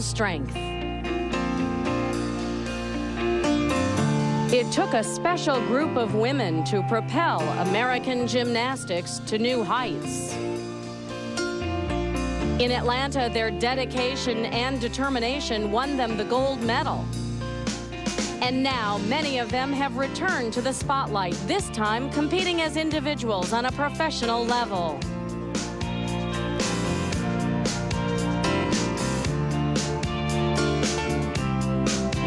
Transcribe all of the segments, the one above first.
strength. It took a special group of women to propel American gymnastics to new heights. In Atlanta, their dedication and determination won them the gold medal. And now many of them have returned to the spotlight, this time competing as individuals on a professional level.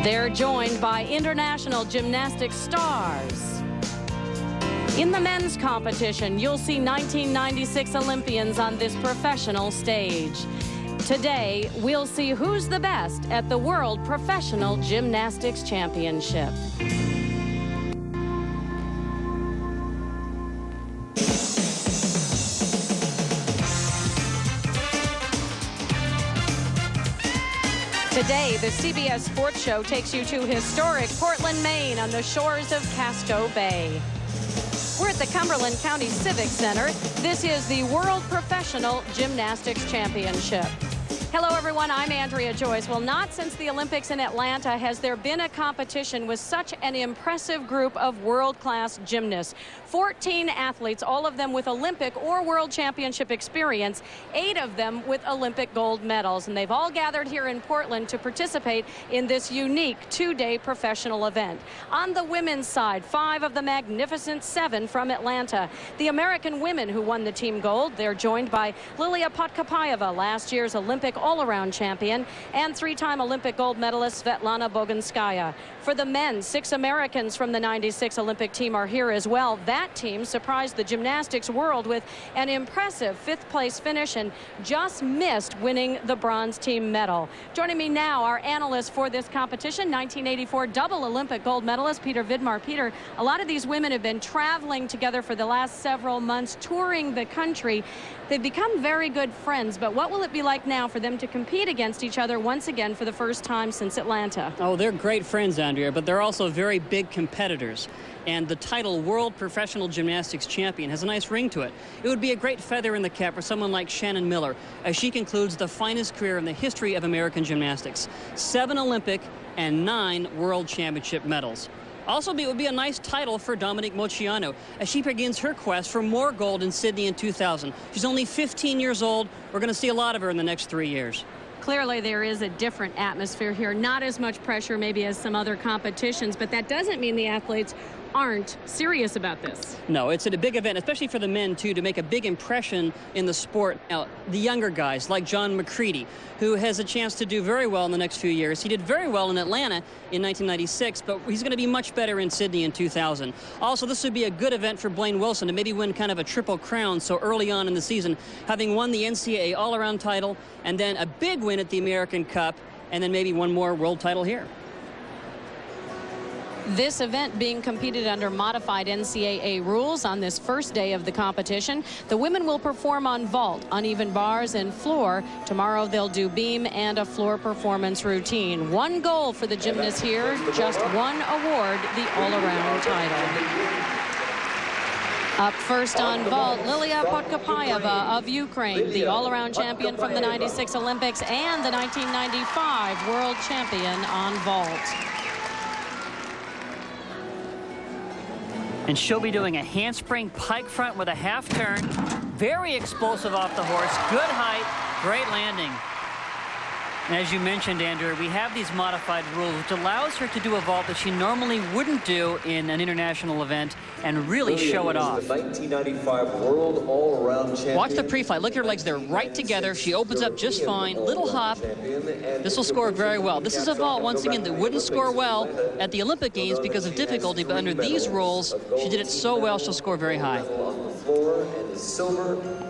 They're joined by international gymnastics stars. In the men's competition, you'll see 1996 Olympians on this professional stage. Today, we'll see who's the best at the World Professional Gymnastics Championship. Today, the CBS Sports Show takes you to historic Portland, Maine on the shores of Casco Bay. We're at the Cumberland County Civic Center. This is the World Professional Gymnastics Championship. Hello, everyone. I'm Andrea Joyce. Well, not since the Olympics in Atlanta has there been a competition with such an impressive group of world-class gymnasts. 14 athletes, all of them with Olympic or World Championship experience, 8 of them with Olympic gold medals. And they've all gathered here in Portland to participate in this unique 2-day professional event. On the women's side, 5 of the magnificent 7 from Atlanta. The American women who won the team gold, they're joined by Lilia Podkopayeva, last year's Olympic all-around champion, and 3-time Olympic gold medalist Svetlana Boginskaya. For the men, 6 Americans from the '96 Olympic team are here as well. That team surprised the gymnastics world with an impressive 5th place finish and just missed winning the bronze team medal. Joining me now, our analyst for this competition, 1984 double Olympic gold medalist Peter Vidmar. Peter, a lot of these women have been traveling together for the last several months, touring the country. They've become very good friends, but what will it be like now for them to compete against each other once again for the first time since Atlanta? Oh, they're great friends, Andrea, but they're also very big competitors. And the title World Professional Gymnastics Champion has a nice ring to it. It would be a great feather in the cap for someone like Shannon Miller as she concludes the finest career in the history of American gymnastics. 7 Olympic and 9 World Championship medals. Also, it would be a nice title for Dominique Moceanu as she begins her quest for more gold in Sydney in 2000. She's only 15 years old. We're going to see a lot of her in the next 3 years. Clearly, there is a different atmosphere here. Not as much pressure maybe as some other competitions, but that doesn't mean the athletes aren't serious about this. No, it's a big event, especially for the men, too, to make a big impression in the sport. Now, the younger guys, like John McCready, who has a chance to do very well in the next few years. He did very well in Atlanta in 1996, but he's going to be much better in Sydney in 2000. Also, this would be a good event for Blaine Wilson to maybe win kind of a triple crown so early on in the season, having won the NCAA all-around title and then a big win at the American Cup and then maybe one more world title here. This event being competed under modified NCAA rules on this first day of the competition. The women will perform on vault, uneven bars, and floor. Tomorrow they'll do beam and a floor performance routine. 1 goal for the gymnasts here, just 1 award, the all-around title. Up first on vault, Lilia Podkopayeva of Ukraine, the all-around champion from the '96 Olympics and the 1995 world champion on vault. And she'll be doing a handspring pike front with a half turn. Very explosive off the horse. Good height, great landing. And as you mentioned, Andrew, we have these modified rules, which allows her to do a vault that she normally wouldn't do in an international event and really show it off. The 1995 World All-Around Champion. Watch the pre-flight. Look at her legs. They're right together. She opens up just fine. Little hop. This will score very well. This is a vault, once again, that wouldn't score well at the Olympic Games because of difficulty, but under these rules, she did it so well, she'll score very high.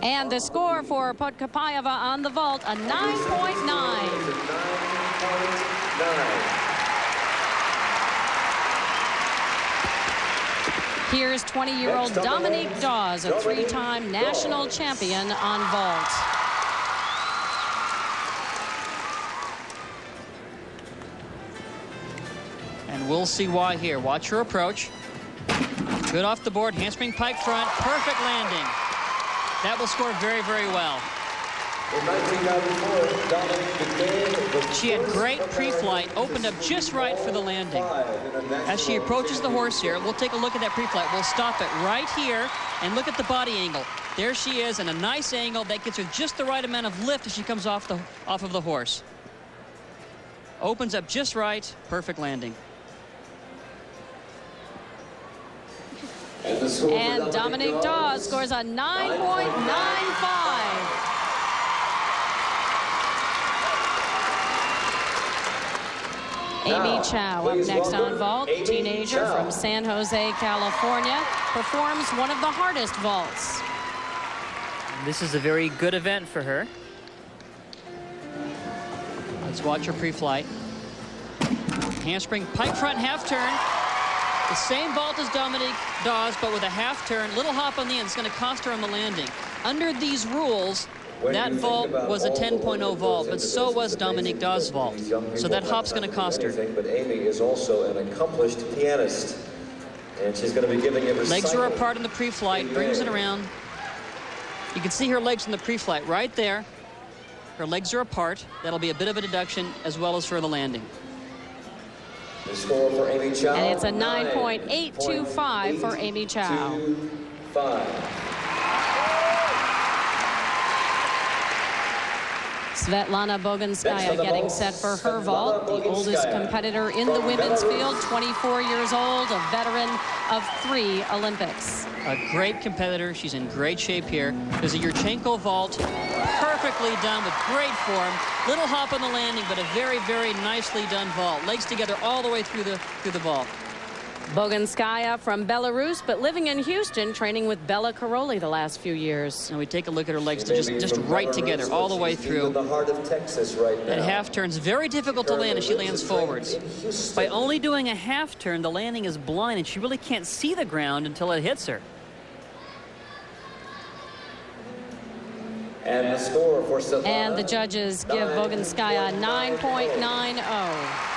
And the score for Podkopayeva on the vault, a 9.9. Here's 20-year-old Dominique Dawes, a 3-time national champion on vault. And we'll see why here. Watch her approach. Good off the board, handspring pike front, perfect landing. That will score very, very well. In 1994, Dominique She had great pre-flight, opened up just right for the landing. As she approaches the horse here, we'll take a look at that pre-flight. We'll stop it right here and look at the body angle. There she is in a nice angle that gets her just the right amount of lift as she comes off of the horse. Opens up just right, perfect landing. And Dominique Dawes scores a 9.95. Amy Chow up next on vault. Teenager from San Jose, California, performs one of the hardest vaults. This is a very good event for her. Let's watch her pre-flight. Handspring, pike front, half turn. The same vault as Dominique Dawes, but with a half turn. Little hop on the end. It's going to cost her on the landing. Under these rules, that vault was a 10.0 vault, but so was Dominique Dawes' vault. So that hop's going to cost her. But Amy is also an accomplished pianist, and she's going to be giving it. Legs are apart in the pre-flight, brings it around. You can see her legs in the pre-flight right there. Her legs are apart. That'll be a bit of a deduction as well as for the landing. The score for Amy Chow. And it's a 9.825 for Amy Chow. 9.825. Svetlana Boganskaya getting set for her vault, the oldest competitor in the women's field, 24 years old, a veteran of 3 Olympics. A great competitor. She's in great shape here. There's a Yurchenko vault, perfectly done with great form. Little hop on the landing, but a very, very nicely done vault. Legs together all the way through the vault. Boganskaya from Belarus, but living in Houston, training with Bella Karolyi the last few years. And we take a look at her legs. They're just right together all the way through. The heart of Texas right now. That half turn's very difficult to land as she lands forwards. By only doing a half turn, the landing is blind, and she really can't see the ground until it hits her. And the score for Svetlana. And the judges give Boganskaya 9.90.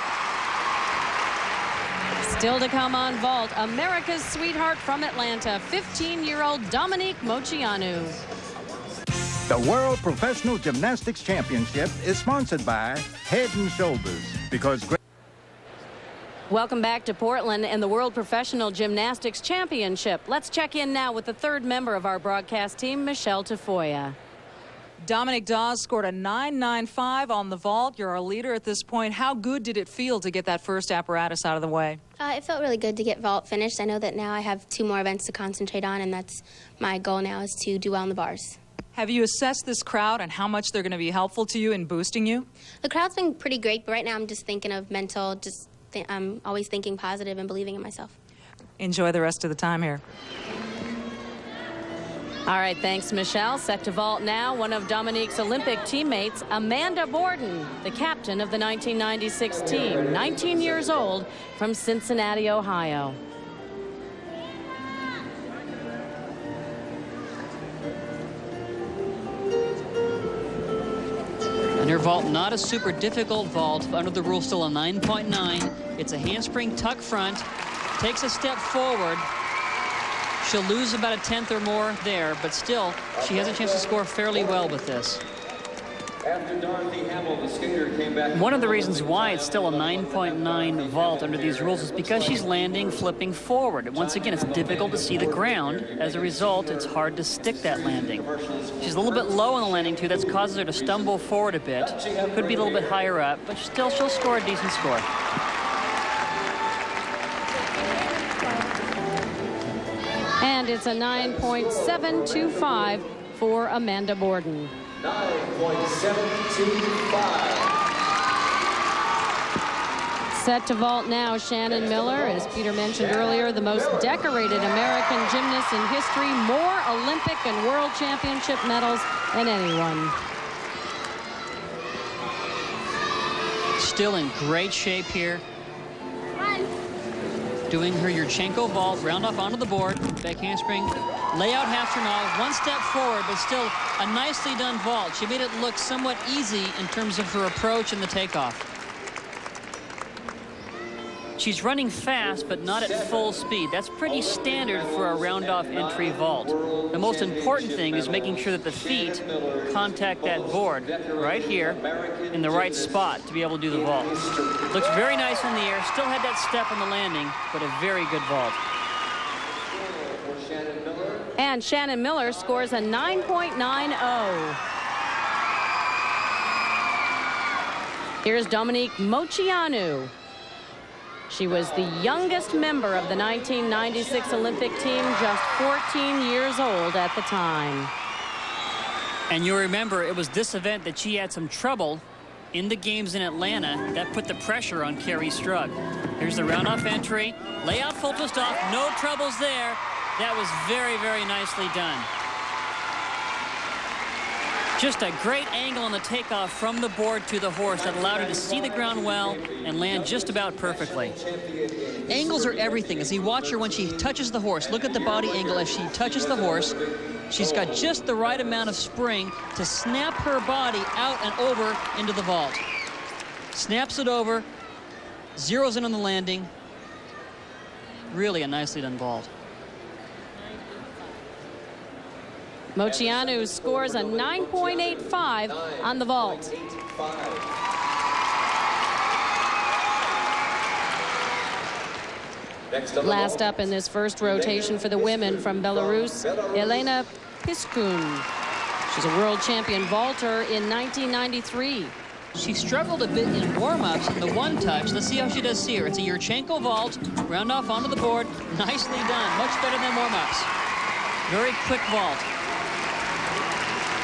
Still to come on vault, America's sweetheart from Atlanta, 15-year-old Dominique Moceanu. The World Professional Gymnastics Championship is sponsored by Head & Shoulders, because Welcome back to Portland and the World Professional Gymnastics Championship. Let's check in now with the third member of our broadcast team, Michelle Tafoya. Dominique Dawes scored a 9.95 on the vault. You're our leader at this point. How good did it feel to get that first apparatus out of the way? It felt really good to get vault finished. I know that now I have 2 more events to concentrate on, and that's my goal now, is to do well on the bars. Have you assessed this crowd and how much they're going to be helpful to you in boosting you? The crowd's been pretty great, but right now I'm just thinking of mental, I'm always thinking positive and believing in myself. Enjoy the rest of the time here. All right, thanks, Michelle. Set to vault now, one of Dominique's Olympic teammates, Amanda Borden, the captain of the 1996 team, 19 years old, from Cincinnati, Ohio. And her vault, not a super difficult vault, but under the rule still a 9.9. It's a handspring tuck front, takes a step forward. She'll lose about a tenth or more there, but still, she has a chance to score fairly well with this. After Dorothy Hamill, the skater came back. One of the reasons why it's still a 9.9 vault under these rules is because she's landing flipping forward. Once again, it's difficult to see the ground. As a result, it's hard to stick that landing. She's a little bit low on the landing, too. That causes her to stumble forward a bit. Could be a little bit higher up, but still she'll score a decent score. And it's a 9.725 for Amanda Borden. 9.725. Set to vault now, Shannon Miller, as Peter mentioned earlier, the most decorated American gymnast in history, more Olympic and World Championship medals than anyone. Still in great shape here. Doing her Yurchenko vault, round off onto the board, back handspring, layout half turn off, one step forward, but still a nicely done vault. She made it look somewhat easy in terms of her approach and the takeoff. She's running fast, but not at full speed. That's pretty standard for a round-off entry vault. The most important thing is making sure that the feet contact that board right here in the right spot to be able to do the vault. Looks very nice in the air. Still had that step on the landing, but a very good vault. And Shannon Miller scores a 9.90. Here's Dominique Moceanu. She was the youngest member of the 1996 Olympic team, just 14 years old at the time. And you remember it was this event that she had some trouble in the games in Atlanta that put the pressure on Carrie Strug. Here's the round-off entry. Layout full twist off. No troubles there. That was very, very nicely done. Just a great angle on the takeoff from the board to the horse that allowed her to see the ground well and land just about perfectly. Angles are everything. As you watch her when she touches the horse, look at the body angle as she touches the horse. She's got just the right amount of spring to snap her body out and over into the vault. Snaps it over, zeroes in on the landing. Really a nicely done vault. Moceanu scores a 9.85 on the vault. Last up in this first rotation for the women from Belarus, Elena Piskun. She's a world champion vaulter in 1993. She struggled a bit in warm-ups in the one touch. Let's see how she does here. It's a Yurchenko vault, round off onto the board. Nicely done, much better than warm-ups. Very quick vault.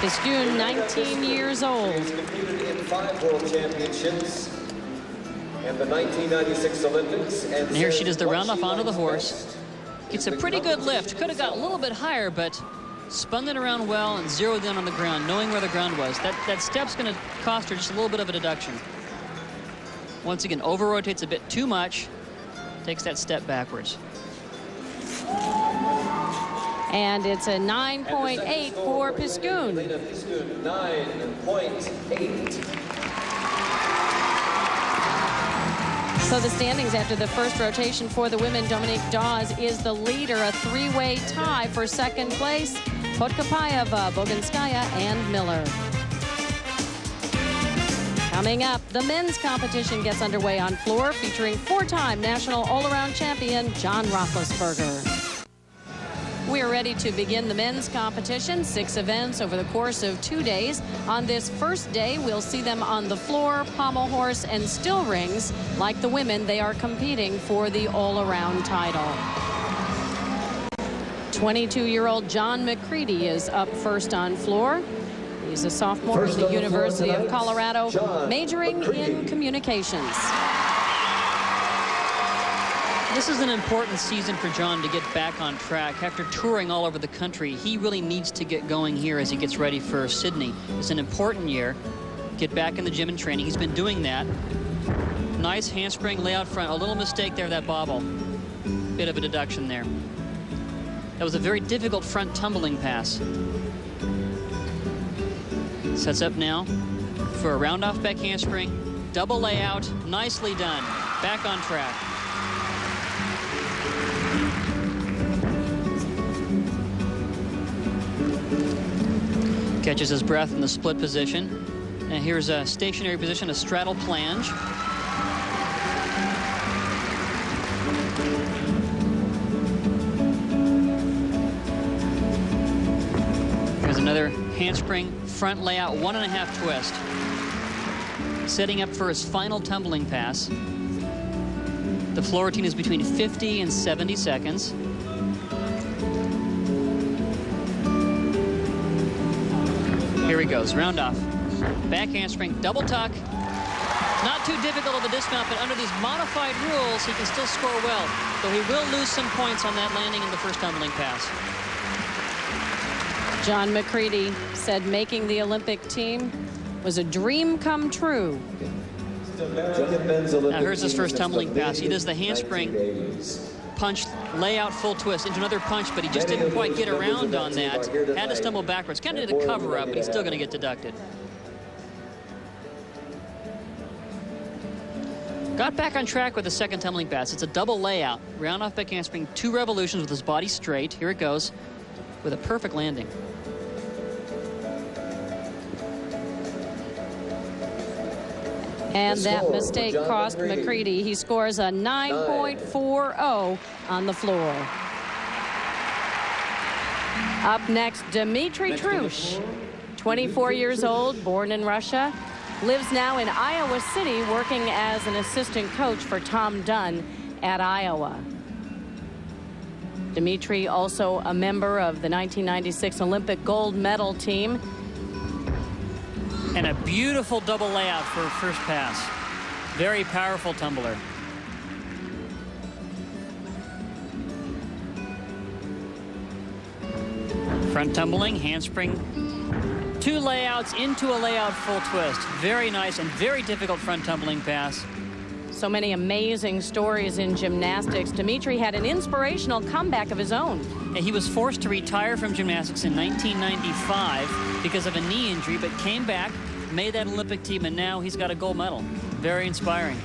Piskun, 19 years old. She's competed in 5 world championships and the 1996 Olympics. And here she does the round off onto the horse. Gets a pretty good lift. Could have got a little bit higher, but spun it around well and zeroed in on the ground, knowing where the ground was. That step's going to cost her just a little bit of a deduction. Once again, over-rotates a bit too much, takes that step backwards. And it's a 9.8 for Piskun. 9.8. So the standings after the first rotation for the women, Dominique Dawes is the leader, a 3-way tie for second place. Podkapayeva, Boganskaya, and Miller. Coming up, the men's competition gets underway on floor, featuring 4-time national all-around champion John Roethlisberger. We're ready to begin the men's competition. 6 events over the course of 2 days. On this first day, we'll see them on the floor, pommel horse, and still rings. Like the women, they are competing for the all-around title. 22-year-old John McCready is up first on floor. He's a sophomore at the University of Colorado, majoring in communications. This is an important season for John to get back on track. After touring all over the country, he really needs to get going here as he gets ready for Sydney. It's an important year. Get back in the gym and training. He's been doing that. Nice handspring layout front. A little mistake there, that bobble. Bit of a deduction there. That was a very difficult front tumbling pass. Sets up now for a round-off back handspring. Double layout. Nicely done. Back on track. Catches his breath in the split position. And here's a stationary position, a straddle plange. Here's another handspring, front layout, 1.5 twist. Setting up for his final tumbling pass. The floor routine is between 50 and 70 seconds. Here he goes, round off. Back handspring, double tuck. Not too difficult of a dismount, but under these modified rules, he can still score well. Though he will lose some points on that landing in the first tumbling pass. John McCready said making the Olympic team was a dream come true. Now here's his first tumbling pass. He does the handspring, punch, layout, full twist into another punch, but he just didn't quite get around on that. Had to stumble backwards. Kind of did a cover up, but he's still going to get deducted. Got back on track with the second tumbling pass. It's a double layout. Round off back handspring, 2 revolutions with his body straight. Here it goes with a perfect landing. And that mistake cost McCready. He scores a 9.40 on the floor. Up next, Dmitry Trush, 24 years old, born in Russia, lives now in Iowa City, working as an assistant coach for Tom Dunn at Iowa. Dmitry, also a member of the 1996 Olympic gold medal team. And a beautiful double layout for a first pass. Very powerful tumbler. Front tumbling, handspring, 2 layouts into a layout full twist. Very nice and very difficult front tumbling pass. So many amazing stories in gymnastics. Dmitry had an inspirational comeback of his own. And he was forced to retire from gymnastics in 1995 because of a knee injury, but came back, made that Olympic team, and now he's got a gold medal. Very inspiring.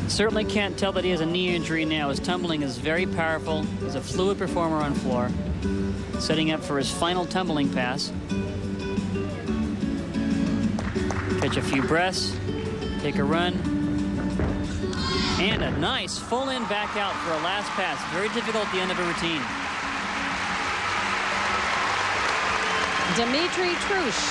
Certainly can't tell that he has a knee injury now. His tumbling is very powerful. He's a fluid performer on floor. Setting up for his final tumbling pass. Catch a few breaths, take a run, and a nice full in back out for a last pass. Very difficult at the end of a routine. Dmitry Trush.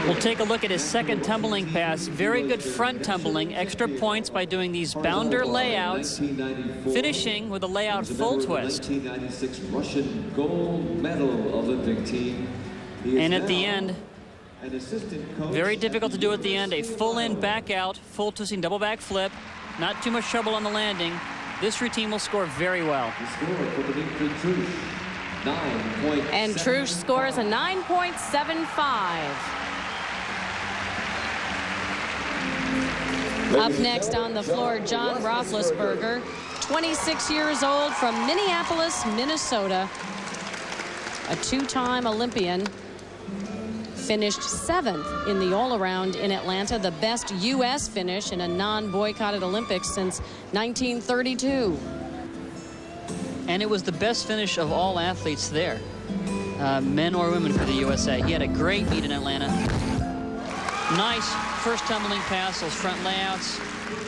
We'll take a look at his second tumbling pass. Very good front tumbling. Extra points by doing these bounder layouts. Finishing with a layout full twist. 1996 Russian gold medal Olympic team. And at the end, very difficult to do at the end. A full in back out, full twisting double back flip. Not too much trouble on the landing. This routine will score very well. And Trush scores a 9.75. Up next on the floor, John Roethlisberger, 26 years old, from Minneapolis, Minnesota. A 2-time Olympian. Finished 7th in the all-around in Atlanta, the best U.S. finish in a non-boycotted Olympics since 1932. And it was the best finish of all athletes there, men or women, for the USA. He had a great meet in Atlanta. Nice first tumbling pass, those front layouts,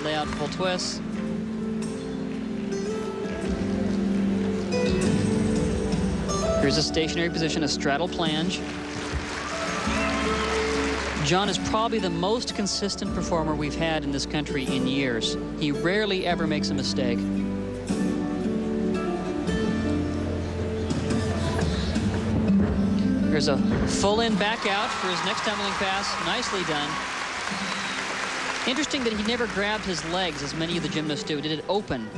layout full twist. Here's a stationary position, a straddle planche. John is probably the most consistent performer we've had in this country in years. He rarely ever makes a mistake. There's a full in back out for his next tumbling pass. Nicely done. Interesting that he never grabbed his legs as many of the gymnasts do. Did it open?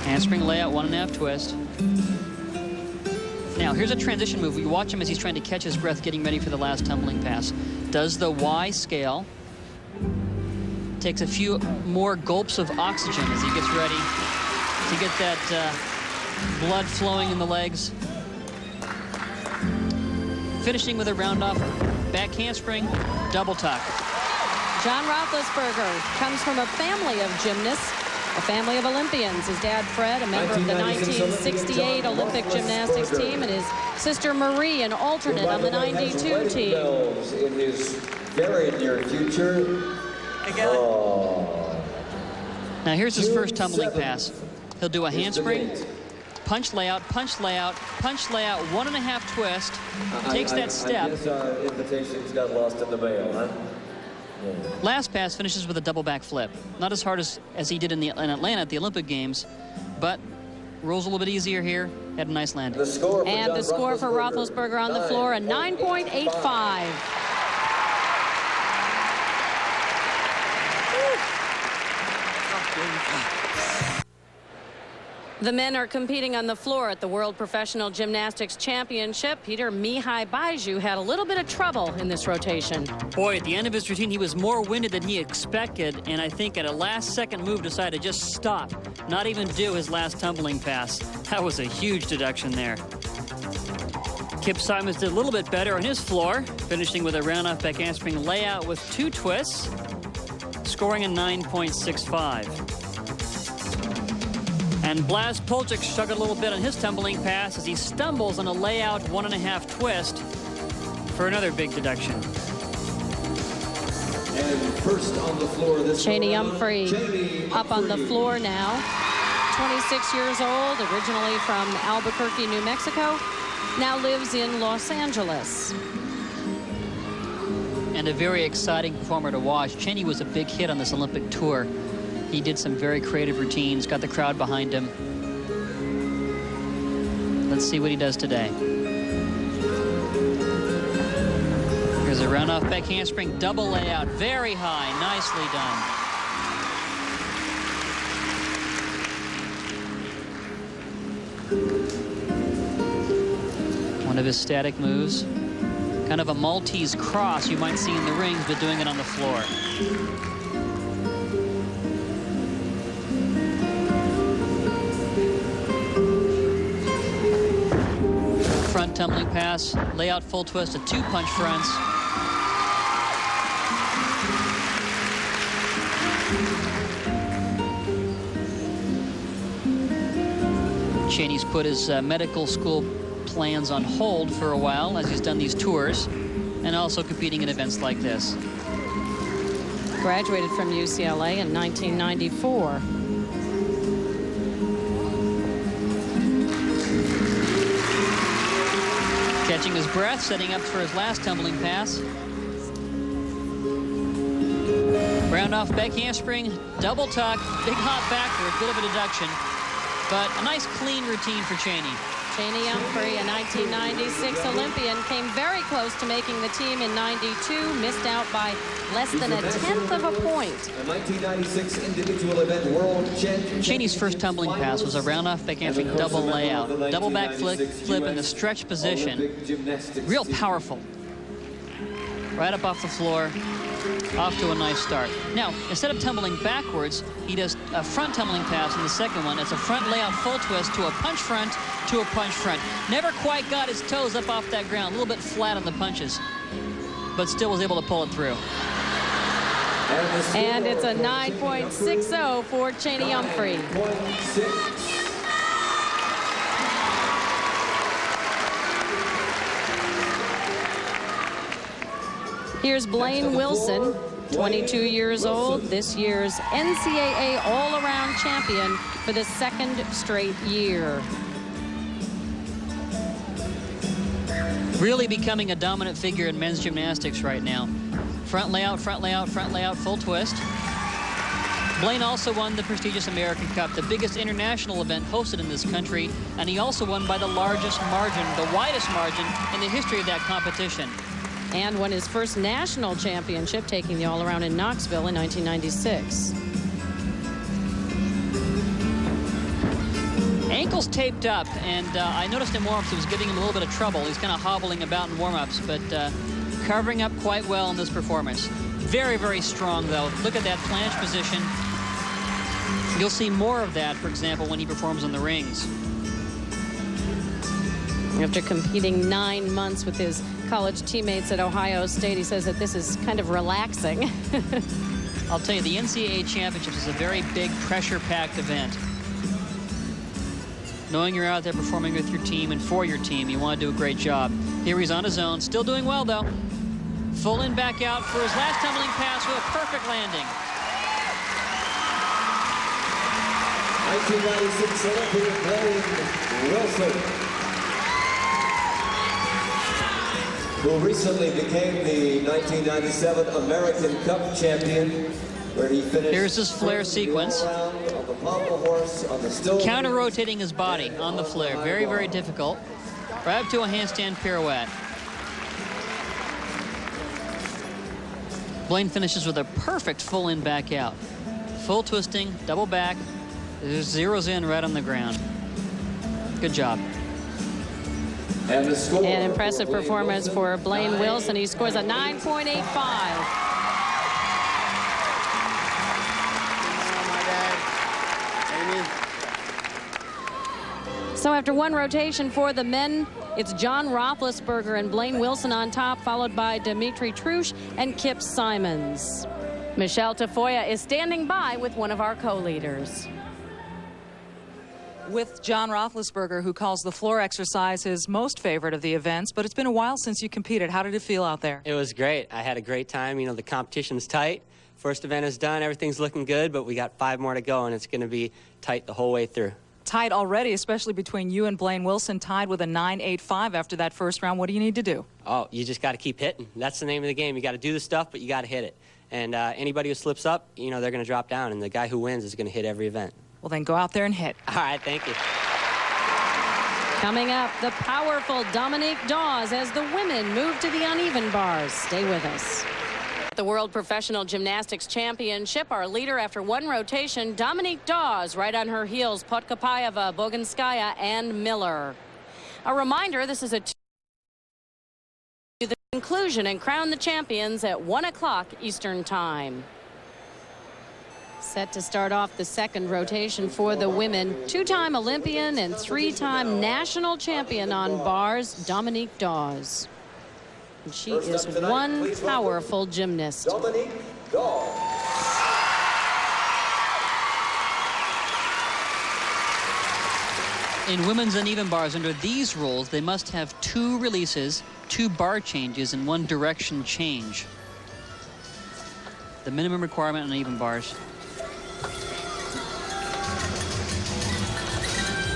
Handspring layout, 1.5 twist. Now here's a transition move. We watch him as he's trying to catch his breath, getting ready for the last tumbling pass. Does the Y scale. Takes a few more gulps of oxygen as he gets ready to get that blood flowing in the legs. Finishing with a round off back handspring, double tuck. John Roethlisberger comes from a family of gymnasts, a family of Olympians. His dad, Fred, a member of the 1968 Olympic gymnastics team, and his sister Marie, an alternate on the 92 team. In his very near future. Now here's his first tumbling pass. He'll do a handspring, punch layout, punch layout, punch layout, 1.5 twist. Takes that step. I guess our invitations got lost in the mail, huh? Yeah. Last pass finishes with a double back flip. Not as hard as he did in Atlanta at the Olympic Games, but rolls a little bit easier here. Had a nice landing. The score for Roethlisberger on the floor, a 9.85. The men are competing on the floor at the World Professional Gymnastics Championship. Peter Mihai Baiju had a little bit of trouble in this rotation. Boy, at the end of his routine, he was more winded than he expected, and I think at a last-second move decided to just stop, not even do his last tumbling pass. That was a huge deduction there. Kip Simons did a little bit better on his floor, finishing with a round-off back handspring layout with 2 twists, scoring a 9.65. And Blas Polchik struggled a little bit on his tumbling pass as he stumbles on a layout 1.5 twist for another big deduction. And first on the floor this Cheney round, Humphrey Cheney up on the Humphrey. floor now. 26 years old, originally from Albuquerque, New Mexico, now lives in Los Angeles. And a very exciting performer to watch. Cheney was a big hit on this Olympic tour. He did some very creative routines, got the crowd behind him. Let's see what he does today. Here's a round off back handspring, double layout, very high, nicely done. One of his static moves, kind of a Maltese cross you might see in the rings, but doing it on the floor. Front tumbling pass, layout full twist, a 2-punch fronts. Cheney's put his medical school plans on hold for a while as he's done these tours and also competing in events like this. Graduated from UCLA in 1994. Catching his breath, setting up for his last tumbling pass. Round off back handspring, double tuck, big hop backward, bit of a deduction, but a nice clean routine for Cheney. Cheney Humphrey, a 1996 Olympian, came very close to making the team in '92, missed out by less than a tenth of a point. A 1996 individual event world championship. Cheney's first tumbling pass was a round off back handspring double layout, double back flip in the stretch position, real powerful. Right up off the floor, off to a nice start. Now, instead of tumbling backwards, he does a front tumbling pass in the second one. It's a front layout full twist to a punch front to a punch front. Never quite got his toes up off that ground, a little bit flat on the punches, but still was able to pull it through. And it's a 9.60 for Cheney Humphrey. 9.6. Here's Blaine Wilson, 22 years old, this year's NCAA all-around champion for the 2nd straight year. Really becoming a dominant figure in men's gymnastics right now. Front layout, front layout, front layout, full twist. Blaine also won the prestigious American Cup, the biggest international event hosted in this country, and he also won by the largest margin, the widest margin in the history of that competition. And won his first national championship, taking the all-around in Knoxville in 1996. Ankles taped up, and I noticed in warm-ups it was giving him a little bit of trouble. He's kind of hobbling about in warm-ups, but covering up quite well in this performance. Very, very strong, though. Look at that flange position. You'll see more of that, for example, when he performs on the rings. After competing 9 months with his college teammates at Ohio State, he says that this is kind of relaxing. I'll tell you, the NCAA Championships is a very big, pressure-packed event. Knowing you're out there performing with your team and for your team, you want to do a great job. Here he's on his own, still doing well, though. Full in, back out for his last tumbling pass with a perfect landing. 1996 Olympian Blaine Wilson, who recently became the 1997 American Cup champion, where he finished. Here's his flare sequence. On the pommel horse, on the still Counter-rotating his body on the flare. Very, very difficult. Right up to a handstand pirouette. Blaine finishes with a perfect full in, back out. Full twisting, double back, Just zeroes in right on the ground. Good job. And the score. An impressive performance for Blaine Wilson. He scores a 9.85. So after one rotation for the men, it's John Roethlisberger and Blaine Wilson on top, followed by Dimitri Trush and Kip Simons. Michelle Tafoya is standing by with one of our co-leaders. With John Roethlisberger, who calls the floor exercise his most favorite of the events, but it's been a while since you competed. How did it feel out there? It was great. I had a great time. You know, the competition's tight. First event is done. Everything's looking good, but we got 5 more to go, and it's going to be tight the whole way through. Tight already, especially between you and Blaine Wilson, tied with a 9.85 after that first round. What do you need to do? Oh, you just got to keep hitting. That's the name of the game. You got to do the stuff, but you got to hit it. And anybody who slips up, you know, they're going to drop down, and the guy who wins is going to hit every event. Well, then go out there and hit. All right, thank you. Coming up, the powerful Dominique Dawes as the women move to the uneven bars. Stay with us. The World Professional Gymnastics Championship, our leader after one rotation, Dominique Dawes, right on her heels, Podkopayeva, Boginskaya, and Miller. A reminder, this is a the conclusion and crown the champions at 1 o'clock Eastern Time. Set to start off the second rotation for the women. 2-time Olympian and 3-time national champion on bars, Dominique Dawes. And she is one powerful gymnast. Dominique Dawes. In women's uneven bars, under these rules, they must have 2 releases, 2 bar changes, and 1 direction change. The minimum requirement on uneven bars.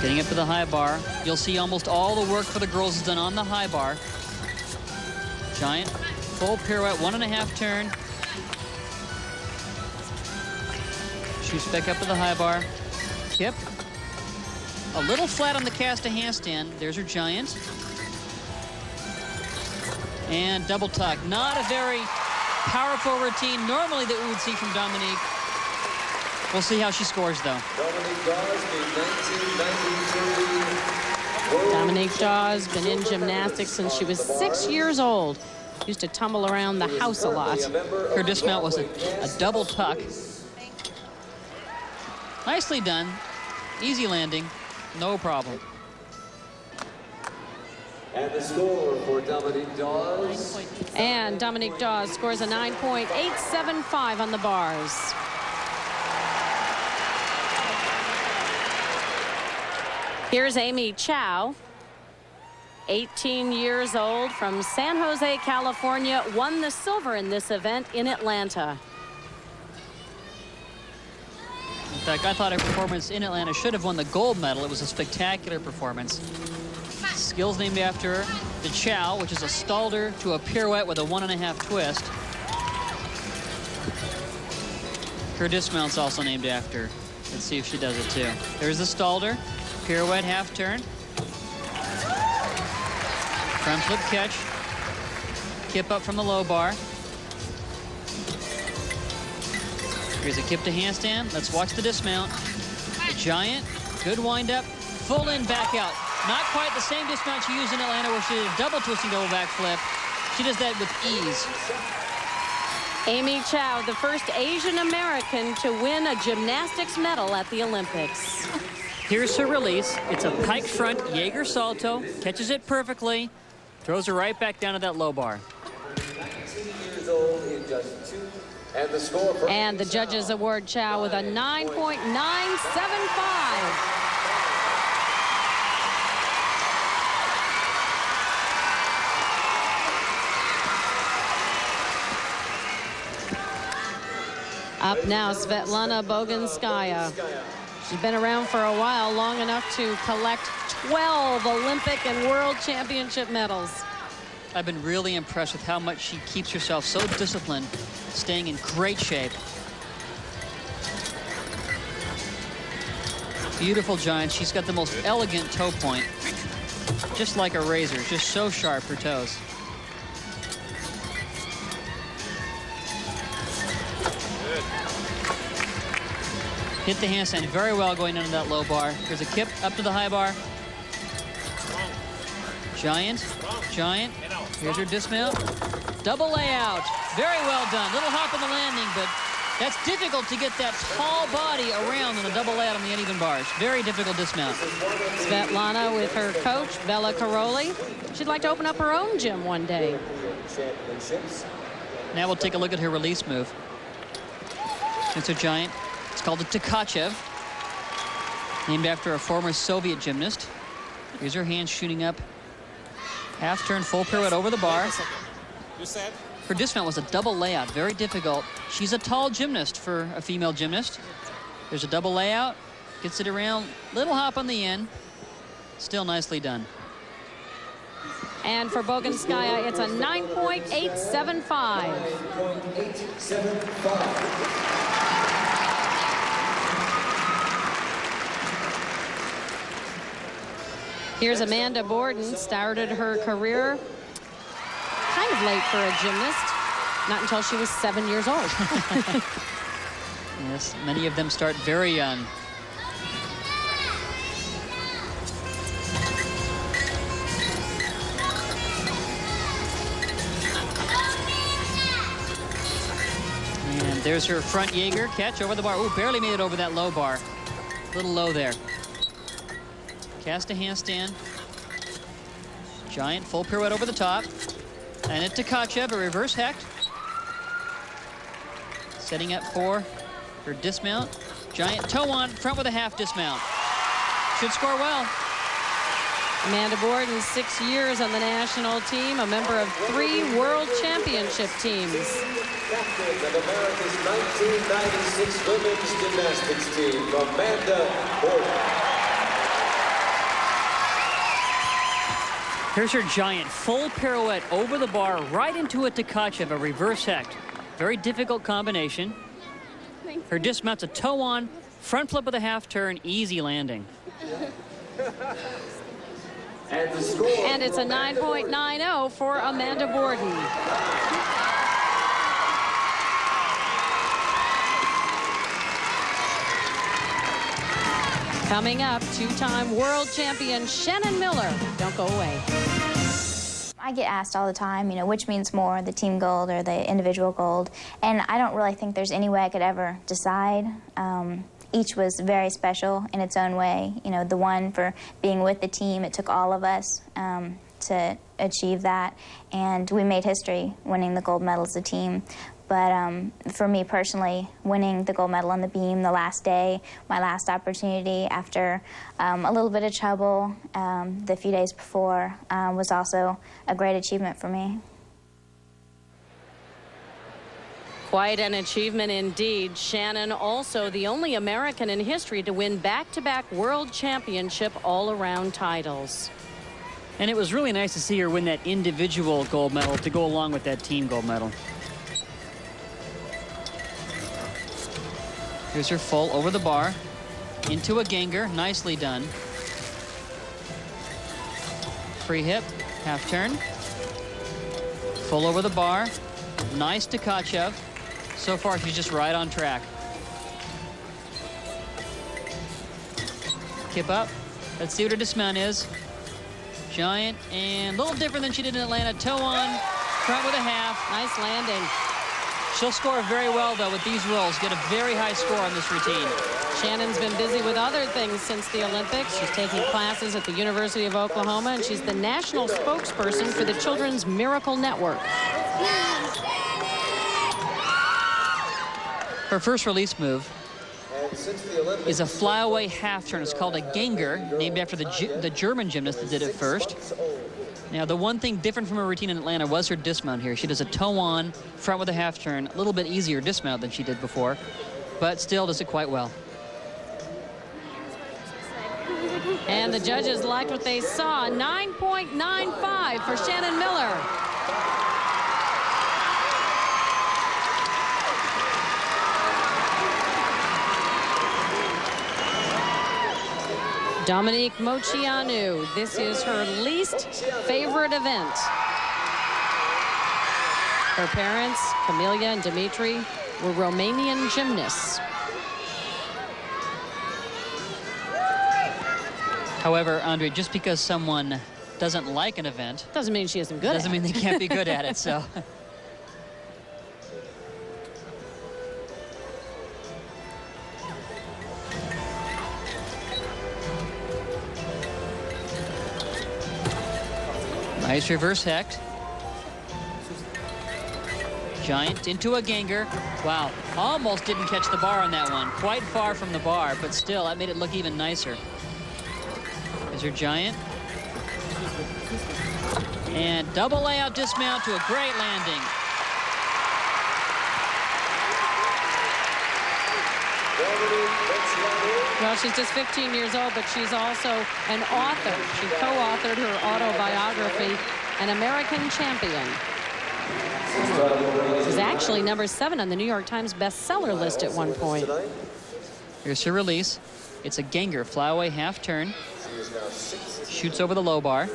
Getting up to the high bar. You'll see almost all the work for the girls is done on the high bar. Giant, full pirouette, 1.5 turn. Shoots back up to the high bar. Kip. A little flat on the cast to handstand. There's her giant. And double tuck. Not a very powerful routine normally that we would see from Dominique. We'll see how she scores, though. Dominique Dawes, the 1993 Dominique Dawes, been in gymnastics since she was 6 years old. Used to tumble around the house a lot. Her dismount was a double tuck. Nicely done. Easy landing. No problem. And the score for Dominique Dawes. And Dominique Dawes scores a 9.875 on the bars. Here's Amy Chow, 18 years old, from San Jose, California, won the silver in this event in Atlanta. In fact, I thought her performance in Atlanta should have won the gold medal. It was a spectacular performance. Skills named after her. The Chow, which is a stalder to a pirouette with a 1.5 twist. Her dismount's also named after her. Let's see if she does it too. There's the stalder. Pirouette half turn. Front flip catch. Kip up from the low bar. Here's a kip to handstand. Let's watch the dismount. The giant. Good wind up. Full in, back out. Not quite the same dismount she used in Atlanta where she did a double twisting double back flip. She does that with ease. Amy Chow, the first Asian American to win a gymnastics medal at the Olympics. Here's her release. It's a pike front Jaeger salto. Catches it perfectly. Throws her right back down to that low bar. 19 years old in just 2. And the score for And the judges award Chow with a 9.975. Up now, Svetlana Boginskaya. She's been around for a while, long enough to collect 12 Olympic and World Championship medals. I've been really impressed with how much she keeps herself so disciplined, staying in great shape. Beautiful giant. She's got the most elegant toe point, just like a razor, just so sharp, her toes. Hit the handstand very well going under that low bar. There's a kip up to the high bar. Giant. Here's her dismount. Double layout. Very well done. Little hop on the landing, but that's difficult to get that tall body around on a double layout on the uneven bars. Very difficult dismount. Svetlana with her coach, Bella Caroli. She'd like to open up her own gym one day. Now we'll take a look at her release move. It's a giant. It's called the Tkachev, named after a former Soviet gymnast. Here's her hands shooting up. Half turn, full pirouette over the bar. Her dismount was a double layout, very difficult. She's a tall gymnast for a female gymnast. There's a double layout, gets it around, little hop on the end. Still nicely done. And for Boginskaya, it's a 9.875. 9.875. Here's Amanda Borden, started her career kind of late for a gymnast, not until she was 7 years old. Yes, many of them start very young. And there's her front Jaeger catch over the bar. Ooh, barely made it over that low bar. A little low there. Cast a handstand. Giant full pirouette over the top. And a Tkachev, a reverse hecht. Setting up for her dismount. Giant toe on, front with a half dismount. Should score well. Amanda Borden, 6 years on the national team, a member of 3 world championship teams. Captain of America's 1996 women's gymnastics team, Amanda Borden. Here's her giant full pirouette over the bar, right into a Tkachev, a reverse hecht. Very difficult combination. Her dismount's a toe on, front flip with a half turn, easy landing. And the score. And it's a 9.90 for Amanda Borden. Coming up, 2-time world champion Shannon Miller. Don't go away. I get asked all the time, which means more, the team gold or the individual gold, and I don't really think there's any way I could ever decide. Each was very special in its own way. The one for being with the team, it took all of us to achieve that, and we made history winning the gold medal as a team. But for me personally, winning the gold medal on the beam the last day, my last opportunity after a little bit of trouble the few days before, was also a great achievement for me. Quite an achievement indeed. Shannon, also the only American in history to win back-to-back world championship all-around titles. And it was really nice to see her win that individual gold medal to go along with that team gold medal. Here's her full over the bar, into a Ganger, nicely done. Free hip, half turn. Full over the bar, nice Tkachev. So far, she's just right on track. Kip up, let's see what her dismount is. Giant, and a little different than she did in Atlanta. Toe on, front with a half. Nice landing. She'll score very well, though, with these rolls. Get a very high score on this routine. Shannon's been busy with other things since the Olympics. She's taking classes at the University of Oklahoma, and she's the national spokesperson for the Children's Miracle Network. Her first release move is a flyaway half turn. It's called a Ganger, named after the German gymnast that did it first. Now, the one thing different from her routine in Atlanta was her dismount here. She does a toe on, front with a half turn, a little bit easier dismount than she did before, but still does it quite well. And the judges liked what they saw. 9.95 for Shannon Miller. Dominique Moceanu, this is her least favorite event. Her parents, Camelia and Dimitri, were Romanian gymnasts. However, Andre, just because someone doesn't like an event doesn't mean she isn't good doesn't mean they can't be good at it. So. Nice reverse hecht. Giant into a ganger. Wow, almost didn't catch the bar on that one. Quite far from the bar, but still, that made it look even nicer. Is her giant. And double layout dismount to a great landing. Well, she's just 15 years old, but she's also an author. She co-authored her autobiography, An American Champion. She's actually #7 on the New York Times bestseller list at one point. Here's her release. It's a ganger, flyaway half turn. Shoots over the low bar. The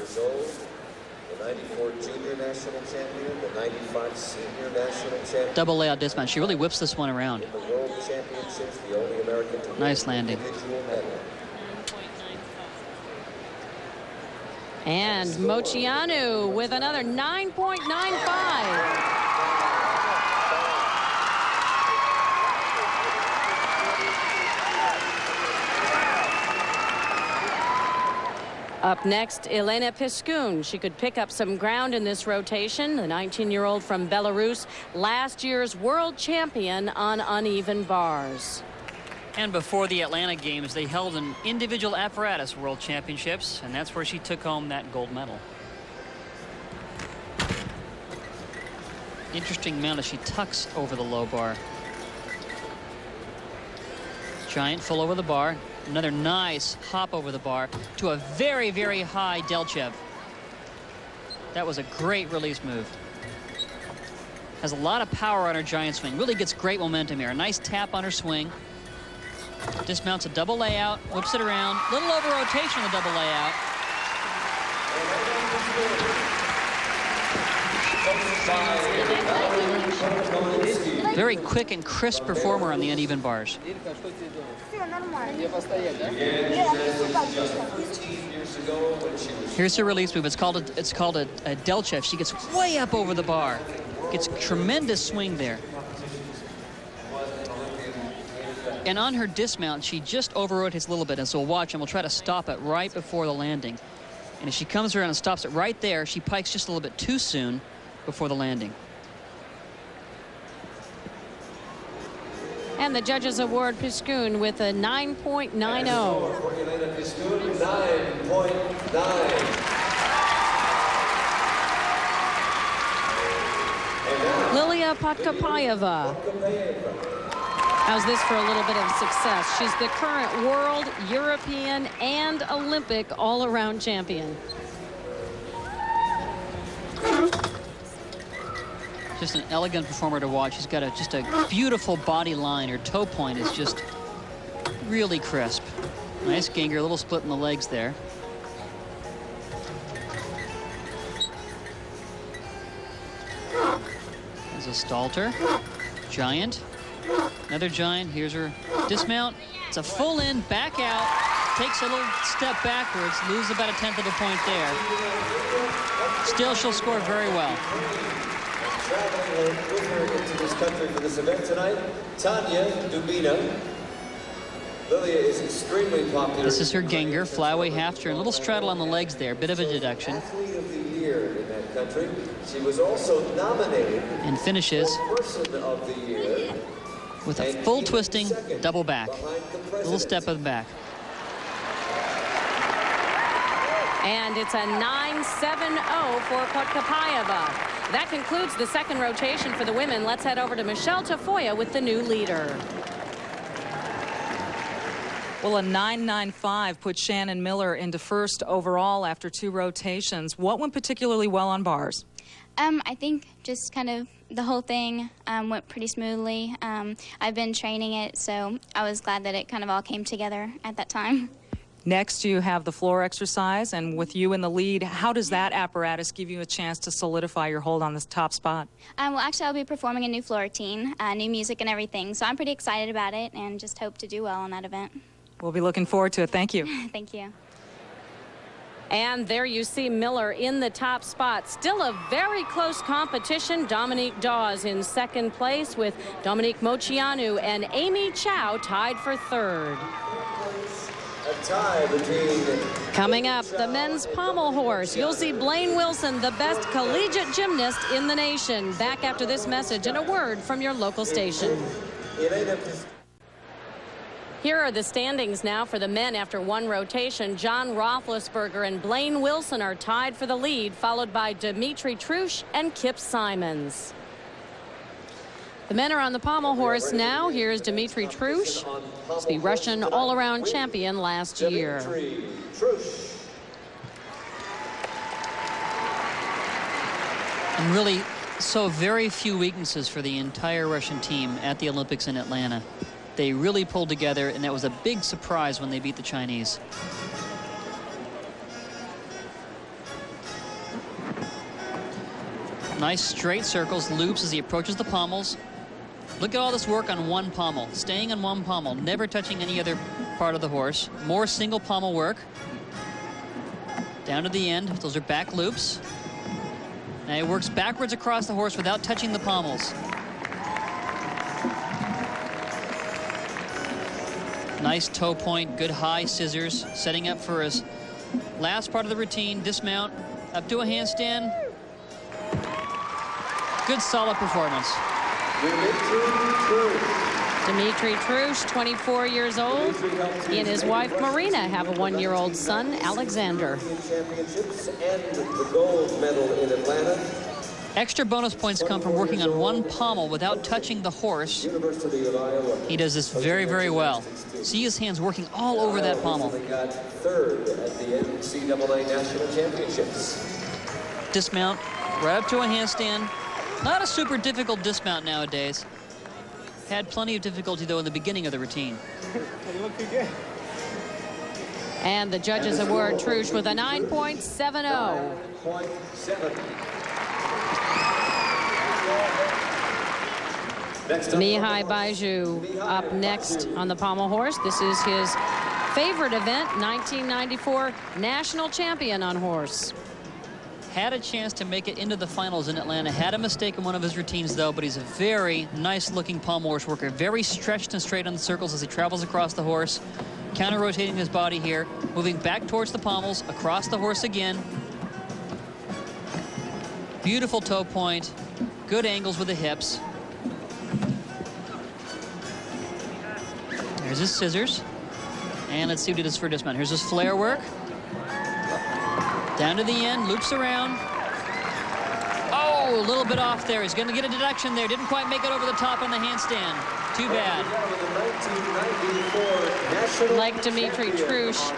94 junior national champion, the 95 senior national champion. Double layout dismount. She really whips this one around. In the World Championships, the only American to Nice landing. And Moceanu with another 9.95. Up next, Elena Piskun. She could pick up some ground in this rotation. The 19-year-old from Belarus, last year's world champion on uneven bars. And before the Atlanta Games, they held an individual apparatus world championships, and that's where she took home that gold medal. Interesting amount as she tucks over the low bar. Giant full over the bar. Another nice hop over the bar to a very, very high Delchev. That was a great release move. Has a lot of power on her giant swing. Really gets great momentum here. A nice tap on her swing. Dismounts a double layout, whips it around. Little over rotation on the double layout. Very quick and crisp performer on the uneven bars. Here's her release move. It's called a Delchev. She gets way up over the bar. Gets tremendous swing there. And on her dismount, she just over-rotates a little bit, and so we'll watch, and we'll try to stop it right before the landing. And if she comes around and stops it right there, she pikes just a little bit too soon before the landing. And the judges award Piskun with a 9.90. For Elena Piskun, 9.9. Lilia Podkopayeva. How's this for a little bit of success? She's the current world, European, and Olympic all-around champion. Just an elegant performer to watch. She's got just a beautiful body line. Her toe point is just really crisp. Nice ganger, a little split in the legs there. There's a Stalter. Giant. Another giant. Here's her dismount. It's a full in, back out. Takes a little step backwards. Loses about a 1/10 of a point there. Still, she'll score very well. Traveling with her into this country for this event tonight, Tanya Dubina. Lilia is extremely popular. This is her ganger, flyaway half turn, a little straddle on the legs there, bit of a deduction. Athlete of the year in that country. She was also nominated and finishes for Person of the Year with a full twisting double back. A little step of the back. And it's a 9.70 for Podkopayeva. That concludes the second rotation for the women. Let's head over to Michelle Tafoya with the new leader. Well, a 9.95 put Shannon Miller into first overall after 2 rotations. What went particularly well on bars? I think just kind of the whole thing went pretty smoothly. I've been training it, so I was glad that it kind of all came together at that time. Next, you have the floor exercise, and with you in the lead, how does that apparatus give you a chance to solidify your hold on this top spot? Well, actually, I'll be performing a new floor routine, new music and everything, so I'm pretty excited about it and just hope to do well on that event. We'll be looking forward to it. Thank you. Thank you. And there you see Miller in the top spot. Still a very close competition. Dominique Dawes in second place with Dominique Moceanu and Amy Chow tied for third. A tie between... Coming up, the men's pommel horse. You'll see Blaine Wilson, the best collegiate gymnast in the nation. Back after this message and a word from your local station. Here are the standings now for the men after one rotation. John Roethlisberger and Blaine Wilson are tied for the lead, followed by Dimitri Trush and Kip Simons. The men are on the pommel horse now. Here's Dimitri Trush, the Russian all-around champion last year. And really, so very few weaknesses for the entire Russian team at the Olympics in Atlanta. They really pulled together, and that was a big surprise when they beat the Chinese. Nice straight circles, loops as he approaches the pommels. Look at all this work on one pommel, staying on one pommel, never touching any other part of the horse. More single pommel work. Down to the end, those are back loops. Now he works backwards across the horse without touching the pommels. Nice toe point, good high scissors, setting up for his last part of the routine, dismount, up to a handstand. Good solid performance. Dimitri Trush, 24 years old. He and his wife Marina have a one-year-old son, Alexander. Championships and the gold medal in Atlanta. Extra bonus points come from working on one pommel without touching the horse. University of Iowa. He does this very, very well. See his hands working all over that pommel. They got third at the NCAA National Championships. Dismount, right up to a handstand. Not a super difficult dismount nowadays. Had plenty of difficulty, though, in the beginning of the routine. And the judges award Trush with a 9.70. 9.7. Mihai Baiju up next on the pommel horse. This is his favorite event, 1994 national champion on horse. Had a chance to make it into the finals in Atlanta. Had a mistake in one of his routines, though, but he's a very nice-looking pommel horse worker. Very stretched and straight on the circles as he travels across the horse. Counter-rotating his body here. Moving back towards the pommels, across the horse again. Beautiful toe point. Good angles with the hips. There's his scissors. And let's see what he does for dismount. Here's his flare work. Down to the end, loops around. Oh, a little bit off there. He's going to get a deduction there. Didn't quite make it over the top on the handstand. Too bad. Like Dimitri Trush,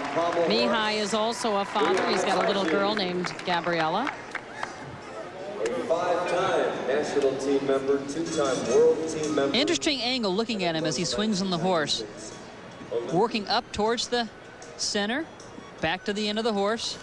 Mihai is also a father. He's got a little girl named Gabriella. Five-time national team member, two-time world team member. Interesting angle looking at him as he swings on the horse. Working up towards the center, back to the end of the horse.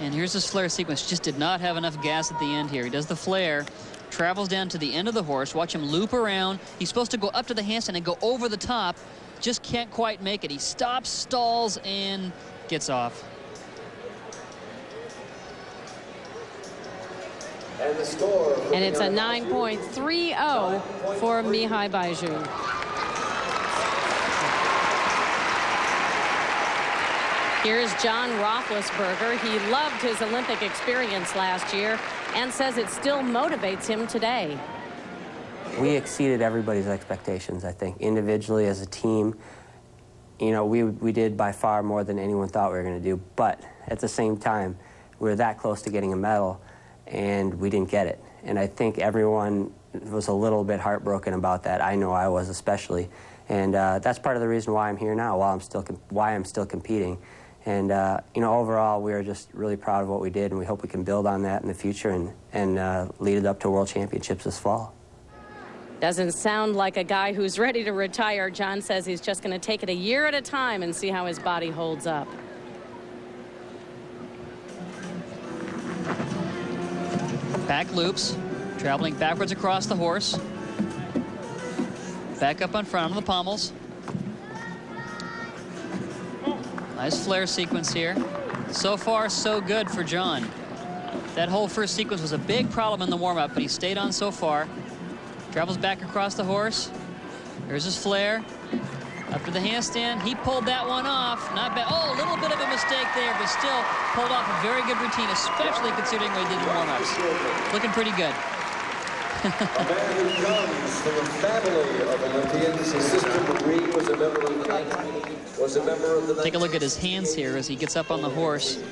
And here's his flare sequence. Just did not have enough gas at the end here. He does the flare, travels down to the end of the horse. Watch him loop around. He's supposed to go up to the handstand and go over the top. Just can't quite make it. He stops, stalls, and gets off. And the score. And it's a 9.30 for Mihai Baiju. Here's John Roethlisberger. He loved his Olympic experience last year and says it still motivates him today. We exceeded everybody's expectations, I think, individually as a team. You know, we did by far more than anyone thought we were going to do, but at the same time, we were that close to getting a medal, and we didn't get it. And I think everyone was a little bit heartbroken about that. I know I was especially. And that's part of the reason why I'm here now, why I'm still competing. And, you know, overall, we are just really proud of what we did, and we hope we can build on that in the future and lead it up to World Championships this fall. Doesn't sound like a guy who's ready to retire. John says he's just going to take it a year at a time and see how his body holds up. Back loops, traveling backwards across the horse. Back up on front of the pommels. Nice flare sequence here. So far, so good for John. That whole first sequence was a big problem in the warm-up, but he stayed on so far. Travels back across the horse. There's his flare. Up to the handstand. He pulled that one off. Not bad. Oh, a little bit of a mistake there, but still pulled off a very good routine, especially considering what he did in warm-ups. Looking pretty good. A man who comes from a family of Olympians. His sister Marie was a member of the Take a look at his hands here as he gets up on the horse.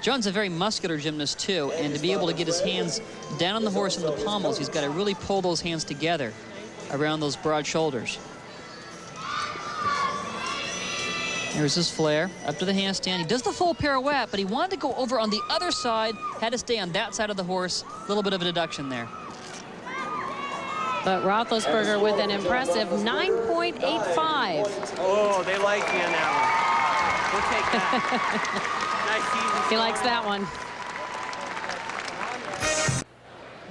John's a very muscular gymnast too, and to be able to get his hands down on the horse in the pommels, he's got to really pull those hands together around those broad shoulders. Here's his flare, up to the handstand. He does the full pirouette, but he wanted to go over on the other side, had to stay on that side of the horse. A little bit of a deduction there. But Roethlisberger with an impressive 9.85. Oh, they like me on that one. We'll take that. Nice season. He likes that one.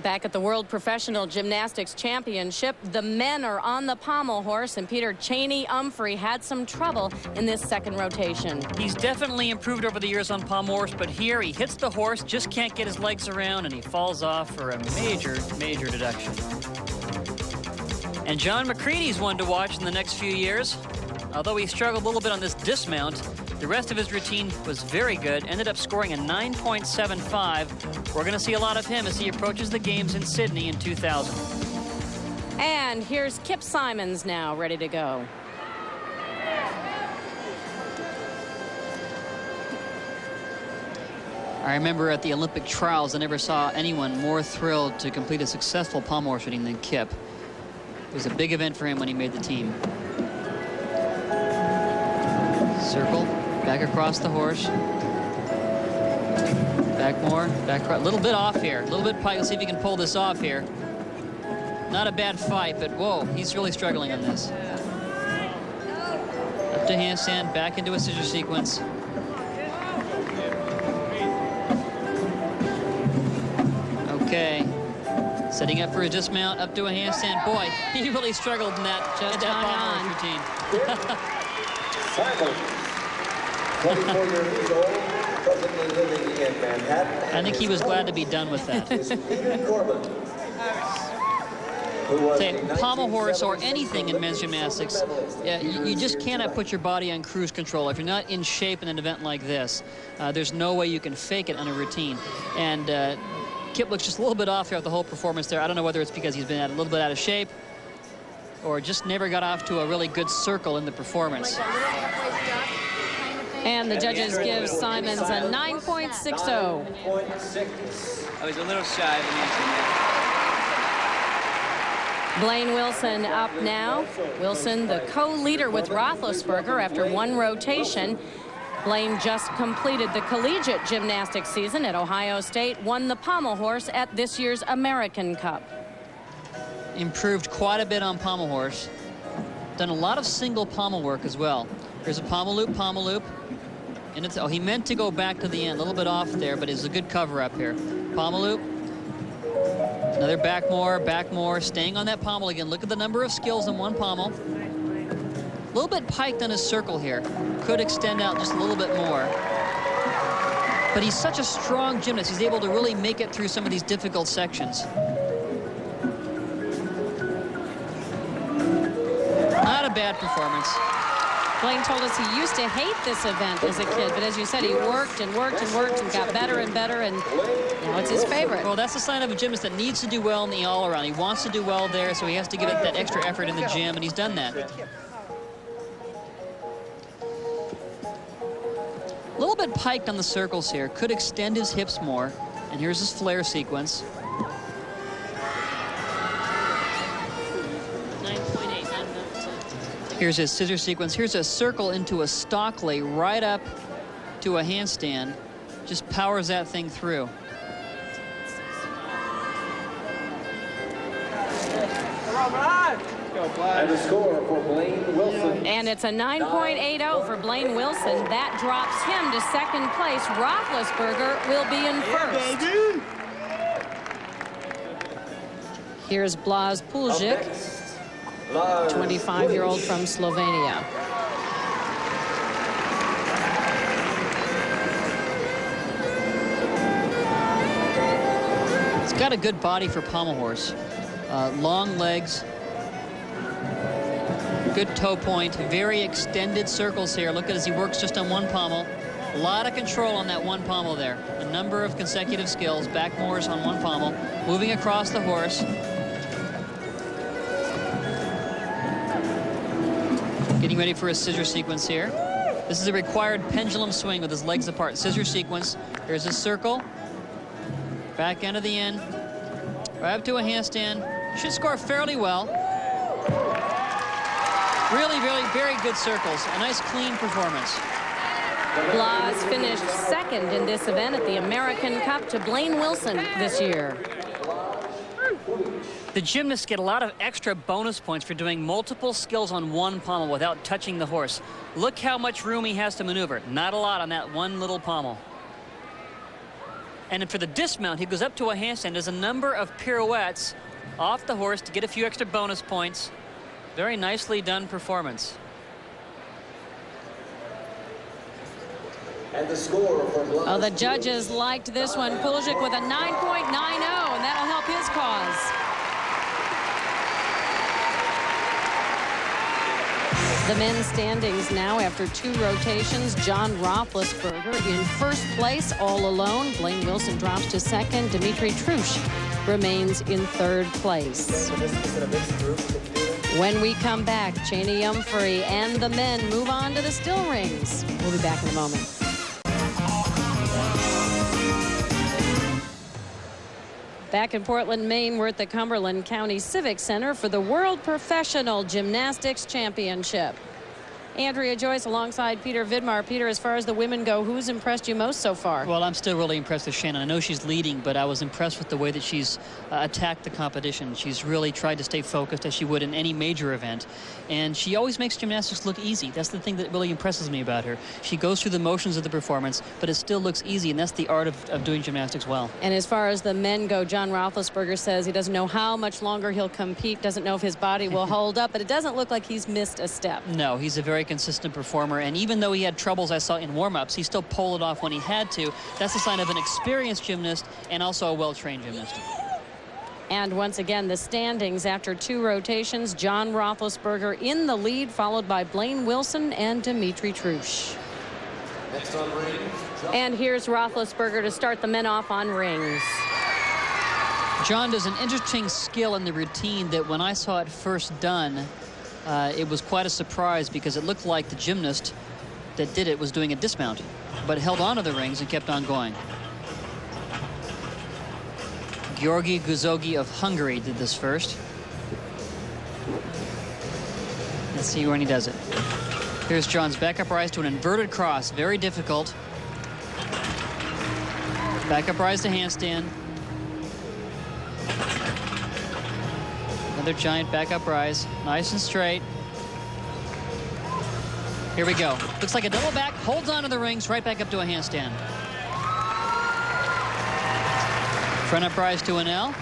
Back at the World Professional Gymnastics Championship, the men are on the pommel horse, and Peter Cheney-Umphrey had some trouble in this second rotation. He's definitely improved over the years on pommel horse, but here he hits the horse, just can't get his legs around, and he falls off for a major, major deduction. And John McCready's one to watch in the next few years. Although he struggled a little bit on this dismount, the rest of his routine was very good, ended up scoring a 9.75. We're going to see a lot of him as he approaches the games in Sydney in 2000. And here's Kip Simons now, ready to go. I remember at the Olympic trials, I never saw anyone more thrilled to complete a successful pommel horse routine than Kip. It was a big event for him when he made the team. Circle, back across the horse. Back more, back across. A little bit off here. A little bit pike. Let's see if he can pull this off here. Not a bad fight, but whoa, he's really struggling on this. Up to handstand, back into a scissor sequence. Okay. Setting up for a dismount, up to a handstand. Boy, he really struggled in that pommel routine. Simon, 24 years old, presently living in Manhattan. I think he was glad to be done with that. Say, pommel horse or anything in men's gymnastics, you just cannot put your body on cruise control. If you're not in shape in an event like this, there's no way you can fake it on a routine. And Kip looks just a little bit off throughout the whole performance there. I don't know whether it's because he's been a little bit out of shape or just never got off to a really good circle in the performance. And the judges give Simons a 9.60. I was a little shy of the Blaine Wilson up now. Wilson, the co-leader with Roethlisberger after one rotation. Blaine just completed the collegiate gymnastics season at Ohio State, won the pommel horse at this year's American Cup. Improved quite a bit on pommel horse. Done a lot of single pommel work as well. Here's a pommel loop, and it's, oh, he meant to go back to the end, a little bit off there, but it's a good cover up here. Pommel loop, another back more, staying on that pommel again. Look at the number of skills in one pommel. A little bit piked on his circle here. Could extend out just a little bit more. But he's such a strong gymnast. He's able to really make it through some of these difficult sections. Not a bad performance. Blaine told us he used to hate this event as a kid, but as you said, he worked and worked and worked and got better and better, and now it's his favorite. Well, that's the sign of a gymnast that needs to do well in the all-around. He wants to do well there, so he has to give it that extra effort in the gym, and he's done that. A little bit piked on the circles here. Could extend his hips more. And here's his flare sequence. 9.8. Here's his scissor sequence. Here's a circle into a stock lay right up to a handstand. Just powers that thing through. And the score for Blaine Wilson. And it's a 9.80 for Blaine Wilson. That drops him to second place. Roethlisberger will be in first. Here's Blaž Puljic, 25-year-old from Slovenia. It's got a good body for pommel horse. Long legs, good toe point, very extended circles here. Look at as he works just on one pommel. A lot of control on that one pommel there. A number of consecutive skills, back moors on one pommel, moving across the horse. Getting ready for a scissor sequence here. This is a required pendulum swing with his legs apart. Scissor sequence. Here's his circle. Back end of the end. Right up to a handstand. Should score fairly well. Really, really, very good circles. A nice, clean performance. Blas finished second in this event at the American Cup to Blaine Wilson this year. The gymnasts get a lot of extra bonus points for doing multiple skills on one pommel without touching the horse. Look how much room he has to maneuver. Not a lot on that one little pommel. And for the dismount, he goes up to a handstand. There's a number of pirouettes off the horse to get a few extra bonus points. Very nicely done performance. And the score for Blas. Oh, the judges liked this one. Puljic with a 9.90, and that'll help his cause. The men's standings now after 2 rotations. John Roethlisberger in first place all alone. Blaine Wilson drops to second. Dimitri Trusch remains in third place. When we come back, Cheney Humphrey and the men move on to the still rings. We'll be back in a moment. Back in Portland, Maine, we're at the Cumberland County Civic Center for the World Professional Gymnastics Championship. Andrea Joyce alongside Peter Vidmar. Peter, as far as the women go, who's impressed you most so far? Well, I'm still really impressed with Shannon. I know she's leading, but I was impressed with the way that she's attacked the competition. She's really tried to stay focused as she would in any major event. And she always makes gymnastics look easy. That's the thing that really impresses me about her. She goes through the motions of the performance, but it still looks easy, and that's the art of doing gymnastics well. And as far as the men go, John Roethlisberger says he doesn't know how much longer he'll compete, doesn't know if his body will hold up, but it doesn't look like he's missed a step. No, he's a very consistent performer, and even though he had troubles I saw in warm-ups, he still pulled it off when he had to. That's a sign of an experienced gymnast and also a well-trained gymnast. And once again, the standings after 2 rotations. John Roethlisberger in the lead, followed by Blaine Wilson and Dimitri Trusch. Next on rings. And here's Roethlisberger to start the men off on rings. John does an interesting skill in the routine that when I saw it first done, it was quite a surprise because it looked like the gymnast that did it was doing a dismount, but held onto the rings and kept on going. Georgi Guzogi of Hungary did this first. Let's see when he does it. Here's John's back up rise to an inverted cross. Very difficult. Back up rise to handstand. Another giant back up rise. Nice and straight. Here we go. Looks like a double back. Holds onto the rings. Right back up to a handstand. Front up rise to an L.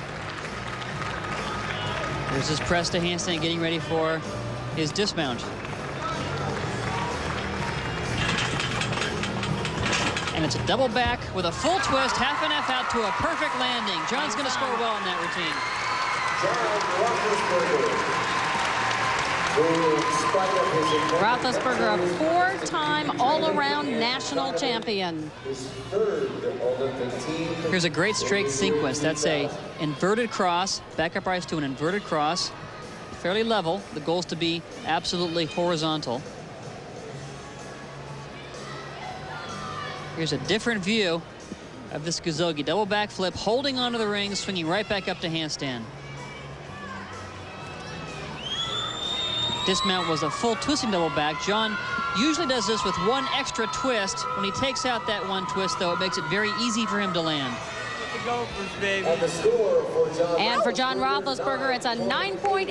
There's his press to handstand, getting ready for his dismount. And it's a double back with a full twist, half and half out to a perfect landing. John's going to score well in that routine. Roethlisberger, a 4-time all-around national champion. Here's a great straight sequence. That's a inverted cross, back up rise to an inverted cross, fairly level. The goal is to be absolutely horizontal. Here's a different view of this Guzogi. Double backflip, holding onto the ring, swinging right back up to handstand. Dismount was a full twisting double back. John usually does this with one extra twist. When he takes out that one twist, though, it makes it very easy for him to land. And for John Roethlisberger, it's a 9.85.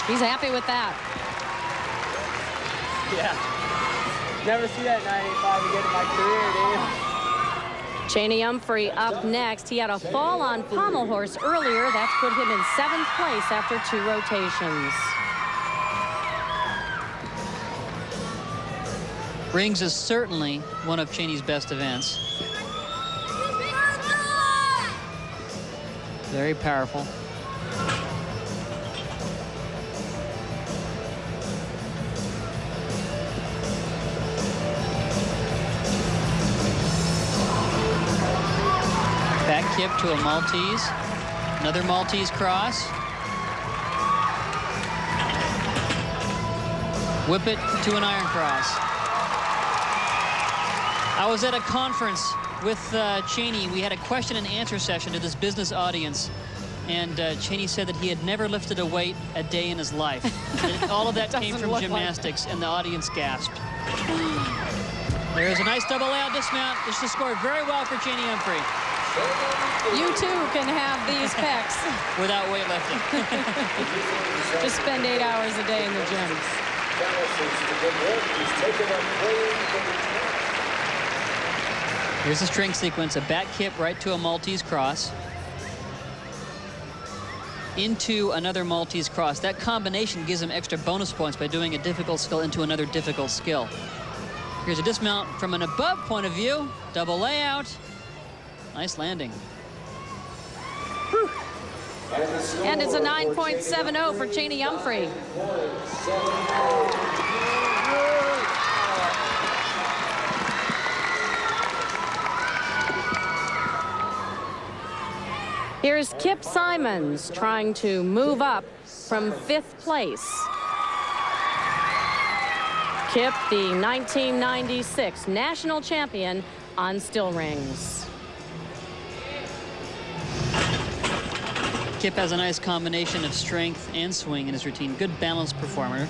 He's happy with that. Yeah. Never see that 9.85 again in my career, dude. Cheney Humphrey up next. He had a fall on pommel horse earlier. That's put him in 7th place after 2 rotations. Rings is certainly one of Cheney's best events. Very powerful. Back kip to a Maltese. Another Maltese cross. Whip it to an iron cross. I was at a conference with Cheney. We had a question and answer session to this business audience. And Cheney said that he had never lifted a weight a day in his life. And all of that came from gymnastics, and the audience gasped. There's a nice double layout dismount. This is scored very well for Cheney Humphrey. You too can have these pecs. Without weightlifting. Just spend 8 hours a day in the gym. Here's the string sequence, a back kip right to a Maltese cross. Into another Maltese cross. That combination gives him extra bonus points by doing a difficult skill into another difficult skill. Here's a dismount from an above point of view. Double layout. Nice landing. Whew. And it's a 9.70 for Cheney Humphrey. Here's Kip Simons trying to move up from 5th place. Kip, the 1996 national champion on still rings. Kip has a nice combination of strength and swing in his routine. Good balanced performer.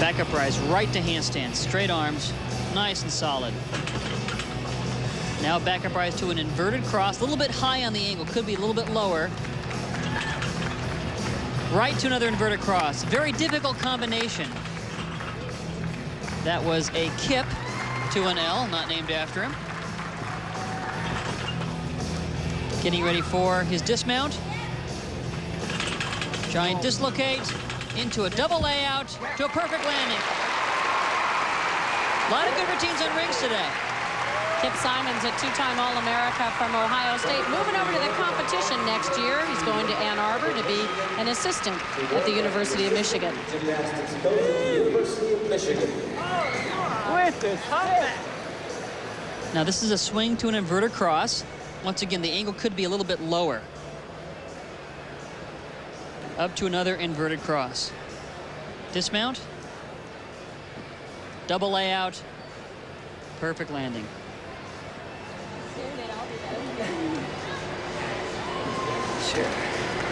Back up rise, right to handstand, straight arms, nice and solid. Now back up rise to an inverted cross, a little bit high on the angle, could be a little bit lower. Right to another inverted cross, very difficult combination. That was a kip to an L, not named after him. Getting ready for his dismount. Giant dislocate into a double layout to a perfect landing. A lot of good routines on rings today. Kip Simons, a two-time All-America from Ohio State, moving over to the competition next year. He's going to Ann Arbor to be an assistant at the University of Michigan. Gymnastics coach at the University of Michigan. With this comeback. Now this is a swing to an inverted cross. Once again, the angle could be a little bit lower. Up to another inverted cross. Dismount. Double layout. Perfect landing. Sure.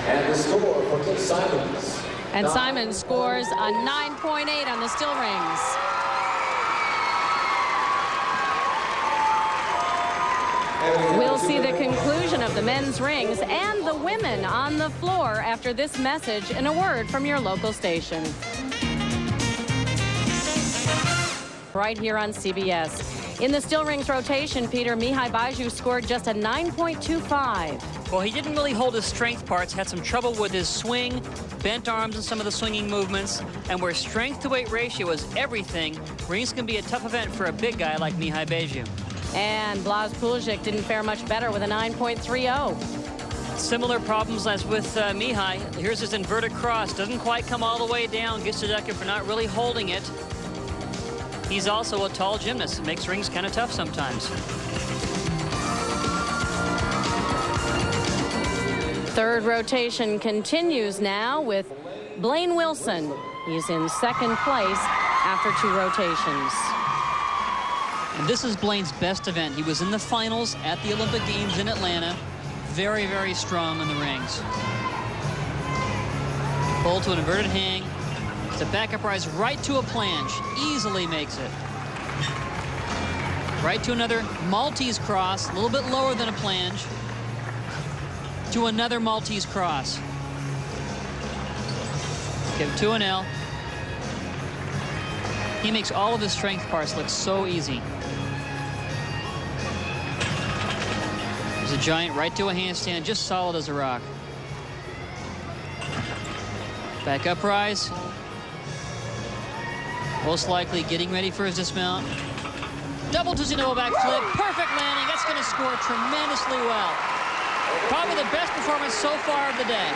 And the score for Kip Simons. And Simons scores a 9.8 on the still rings. We'll see the conclusion of the men's rings and the women on the floor after this message and a word from your local station. Right here on CBS. In the still rings rotation, Peter, Mihai Baju scored just a 9.25. Well, he didn't really hold his strength parts, had some trouble with his swing, bent arms in some of the swinging movements, and where strength to weight ratio is everything, rings can be a tough event for a big guy like Mihai Baju. And Blaž Puljic didn't fare much better with a 9.30. Similar problems as with Mihai. Here's his inverted cross. Doesn't quite come all the way down. Gets deducted for not really holding it. He's also a tall gymnast. It makes rings kind of tough sometimes. Third rotation continues now with Blaine Wilson. He's in second place after 2 rotations. And this is Blaine's best event. He was in the finals at the Olympic Games in Atlanta. Very, very strong in the rings. Pull to an inverted hang. It's a back up rise right to a planche. Easily makes it. Right to another Maltese cross, a little bit lower than a planche. To another Maltese cross. Give to an L. He makes all of his strength parts look so easy. There's a giant right to a handstand, just solid as a rock. Back up rise. Most likely getting ready for his dismount. Double twisting double back flip. Perfect landing. That's going to score tremendously well. Probably the best performance so far of the day.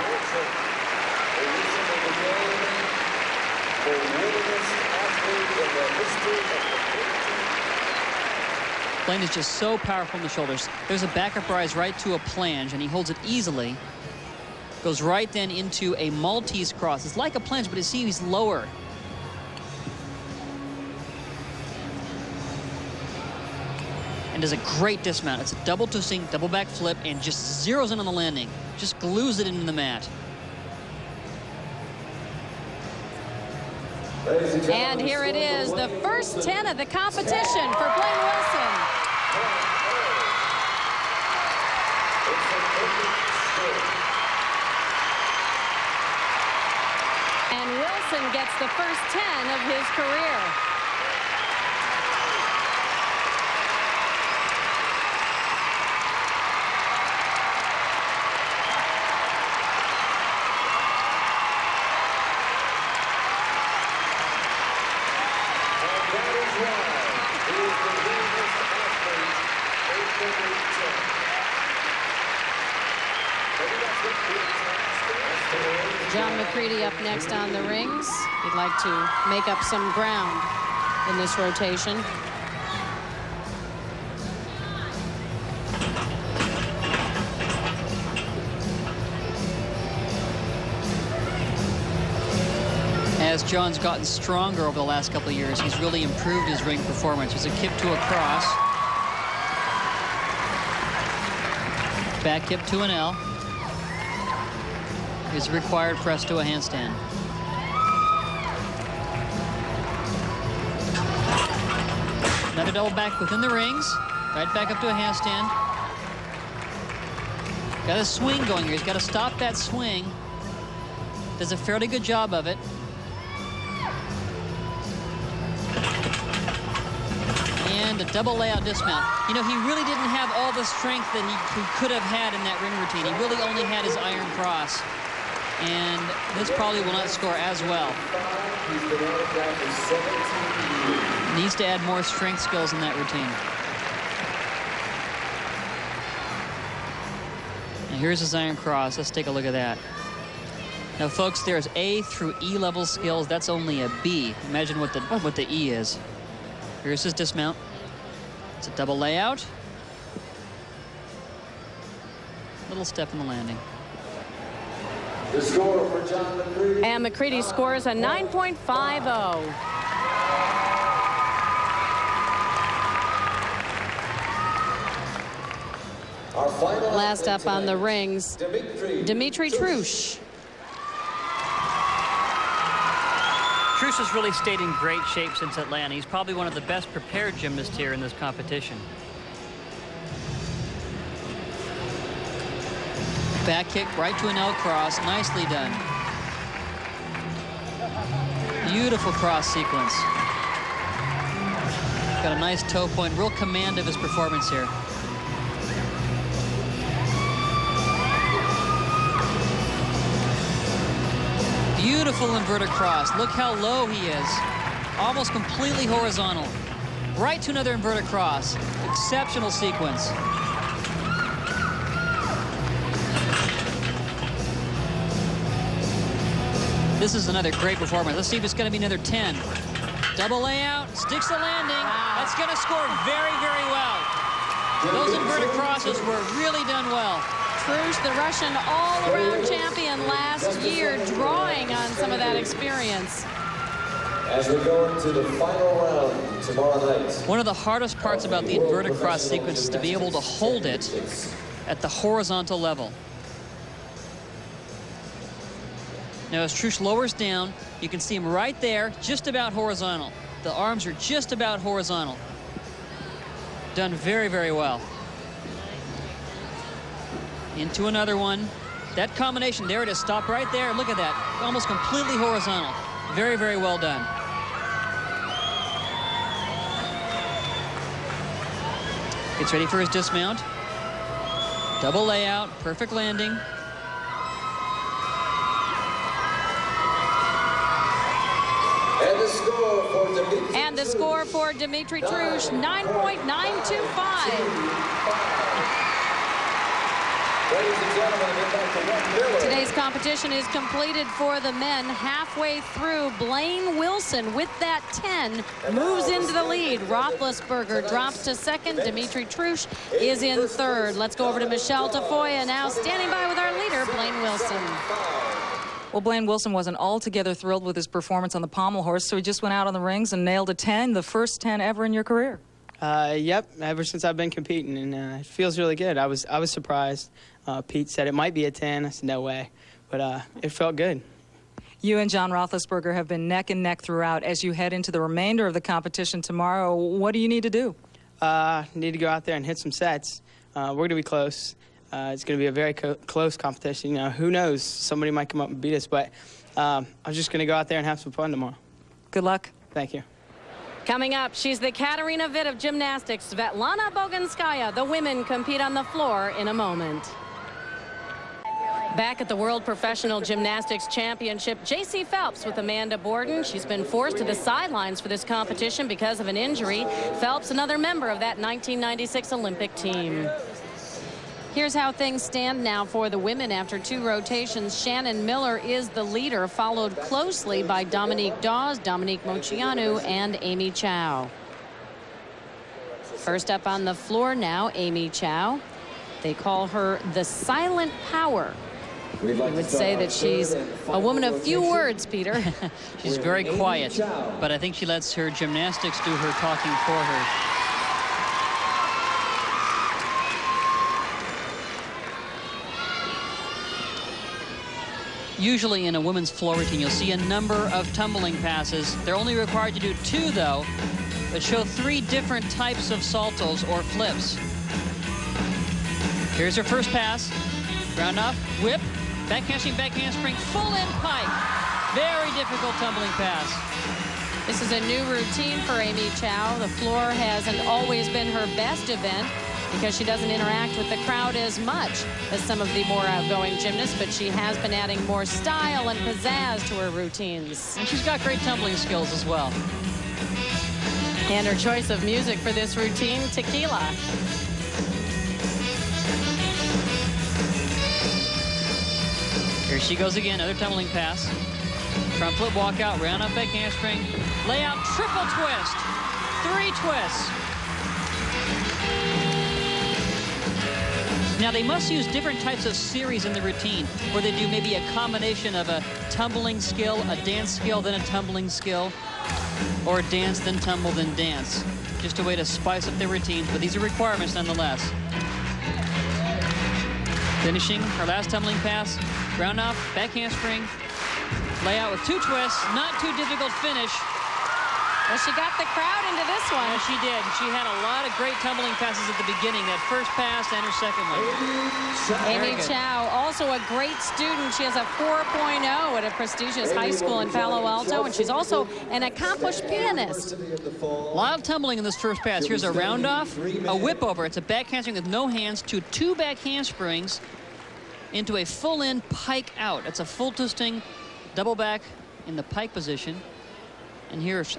Blaine is just so powerful in the shoulders. There's a backup rise right to a planche, and he holds it easily. Goes right then into a Maltese cross. It's like a planche, but you see he's lower. And does a great dismount. It's a double twisting, double back flip, and just zeroes in on the landing. Just glues it into the mat. And here it is, the first 10 of the competition for Blaine Wilson. And Wilson gets the first 10 of his career. John McCready up next on the rings. He'd like to make up some ground in this rotation. As John's gotten stronger over the last couple of years, he's really improved his ring performance. There's a kip to a cross. Back kip to an L. Here's a required press to a handstand. Another double back within the rings. Right back up to a handstand. Got a swing going here. He's got to stop that swing. Does a fairly good job of it. And a double layout dismount. You know, he really didn't have all the strength that he could have had in that ring routine. He really only had his iron cross. And this probably will not score as well. Needs to add more strength skills in that routine. And here's his iron cross. Let's take a look at that. Now, folks, there's A through E level skills. That's only a B. Imagine what the E is. Here's his dismount. It's a double layout. Little step in the landing. The score for John McCready. And McCready scores a 9.50. Our final Last up on the rings, Dimitri Trush. Trush has really stayed in great shape since Atlanta. He's probably one of the best prepared gymnasts here in this competition. Back kick right to an L cross. Nicely done. Beautiful cross sequence. Got a nice toe point. Real command of his performance here. Beautiful inverted cross. Look how low he is. Almost completely horizontal. Right to another inverted cross. Exceptional sequence. This is another great performance. Let's see if it's going to be another 10. Double layout, sticks the landing. Wow. That's going to score very, very well. Those inverted crosses were really done well. Trush, the Russian all-around champion last year, drawing on some of that experience. As we go into the final round tomorrow night. One of the hardest parts about the inverted cross sequence is to be able to hold it at the horizontal level. Now, as Trush lowers down, you can see him right there, just about horizontal. The arms are just about horizontal. Done very, very well. Into another one. That combination, there it is, stop right there. Look at that, almost completely horizontal. Very, very well done. Gets ready for his dismount. Double layout, perfect landing. And the score for Dimitri Trush, 9.925. Ladies and gentlemen, get back to Miller. Today's competition is completed for the men. Halfway through, Blaine Wilson with that 10 moves into the lead. Roethlisberger drops to second. Dimitri Trush is in third. Let's go over to Michelle Tafoya now, standing by with our leader, Blaine Wilson. Well, Blaine Wilson wasn't altogether thrilled with his performance on the pommel horse, so he just went out on the rings and nailed a 10, the first 10 ever in your career. Yep, ever since I've been competing, and it feels really good. I was surprised. Pete said it might be a 10. I said no way, but it felt good. You and John Roethlisberger have been neck and neck throughout. As you head into the remainder of the competition tomorrow, what do you need to do? Need to go out there and hit some sets. We're going to be close. It's going to be a very close competition. You know, who knows? Somebody might come up and beat us, but I'm just going to go out there and have some fun tomorrow. Good luck. Thank you. Coming up, she's the Katarina Witt of gymnastics, Svetlana Boginskaya. The women compete on the floor in a moment. Back at the World Professional Gymnastics Championship, J.C. Phelps with Amanda Borden. She's been forced to the sidelines for this competition because of an injury. Phelps, another member of that 1996 Olympic team. Here's how things stand now for the women after 2 rotations. Shannon Miller is the leader, followed closely by Dominique Dawes, Dominique Moceanu, and Amy Chow. First up on the floor now, Amy Chow. They call her the silent power. We would say that she's a woman of few words, Peter. She's very quiet, but I think she lets her gymnastics do her talking for her. Usually in a women's floor routine, you'll see a number of tumbling passes. They're only required to do 2, though, but show 3 different types of saltos or flips. Here's her first pass. Ground off, whip, back handspring, full in pike. Very difficult tumbling pass. This is a new routine for Amy Chow. The floor hasn't always been her best event because she doesn't interact with the crowd as much as some of the more outgoing gymnasts, but she has been adding more style and pizzazz to her routines. And she's got great tumbling skills as well. And her choice of music for this routine, Tequila. Here she goes again, another tumbling pass. Front flip walkout, round up back handspring, layout, triple twist, 3 twists. Now they must use different types of series in the routine where they do maybe a combination of a tumbling skill, a dance skill, then a tumbling skill, or dance, then tumble, then dance. Just a way to spice up their routines, but these are requirements nonetheless. Finishing her last tumbling pass, round off, back handspring, layout with 2 twists, not too difficult finish. Well, she got the crowd into this one. Yes, she did. She had a lot of great tumbling passes at the beginning, that first pass and her second one. Amy Chow, also a great student. She has a 4.0 at a prestigious high school in Palo Alto, and she's also an accomplished pianist. A lot of tumbling in this first pass. Here's a round off, a whip over. It's a back handspring with no hands to 2 back handsprings into a full in pike out. It's a full twisting double back in the pike position. And here's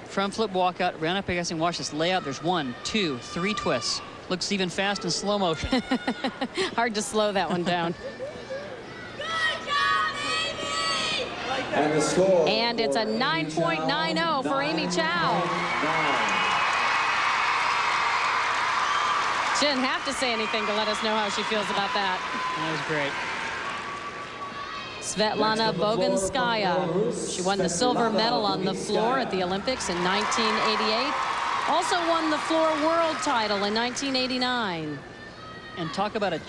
front flip walkout, round up back handspring. Watch this layout. There's 1, 2, 3 twists. Looks even fast in slow motion. Hard to slow that one down. And the score. And it's a 9.90 for Amy Chow. She didn't have to say anything to let us know how she feels about that. That was great. Svetlana Boginskaya. She won the silver medal on the floor at the Olympics in 1988. Also won the floor world title in 1989. And talk about a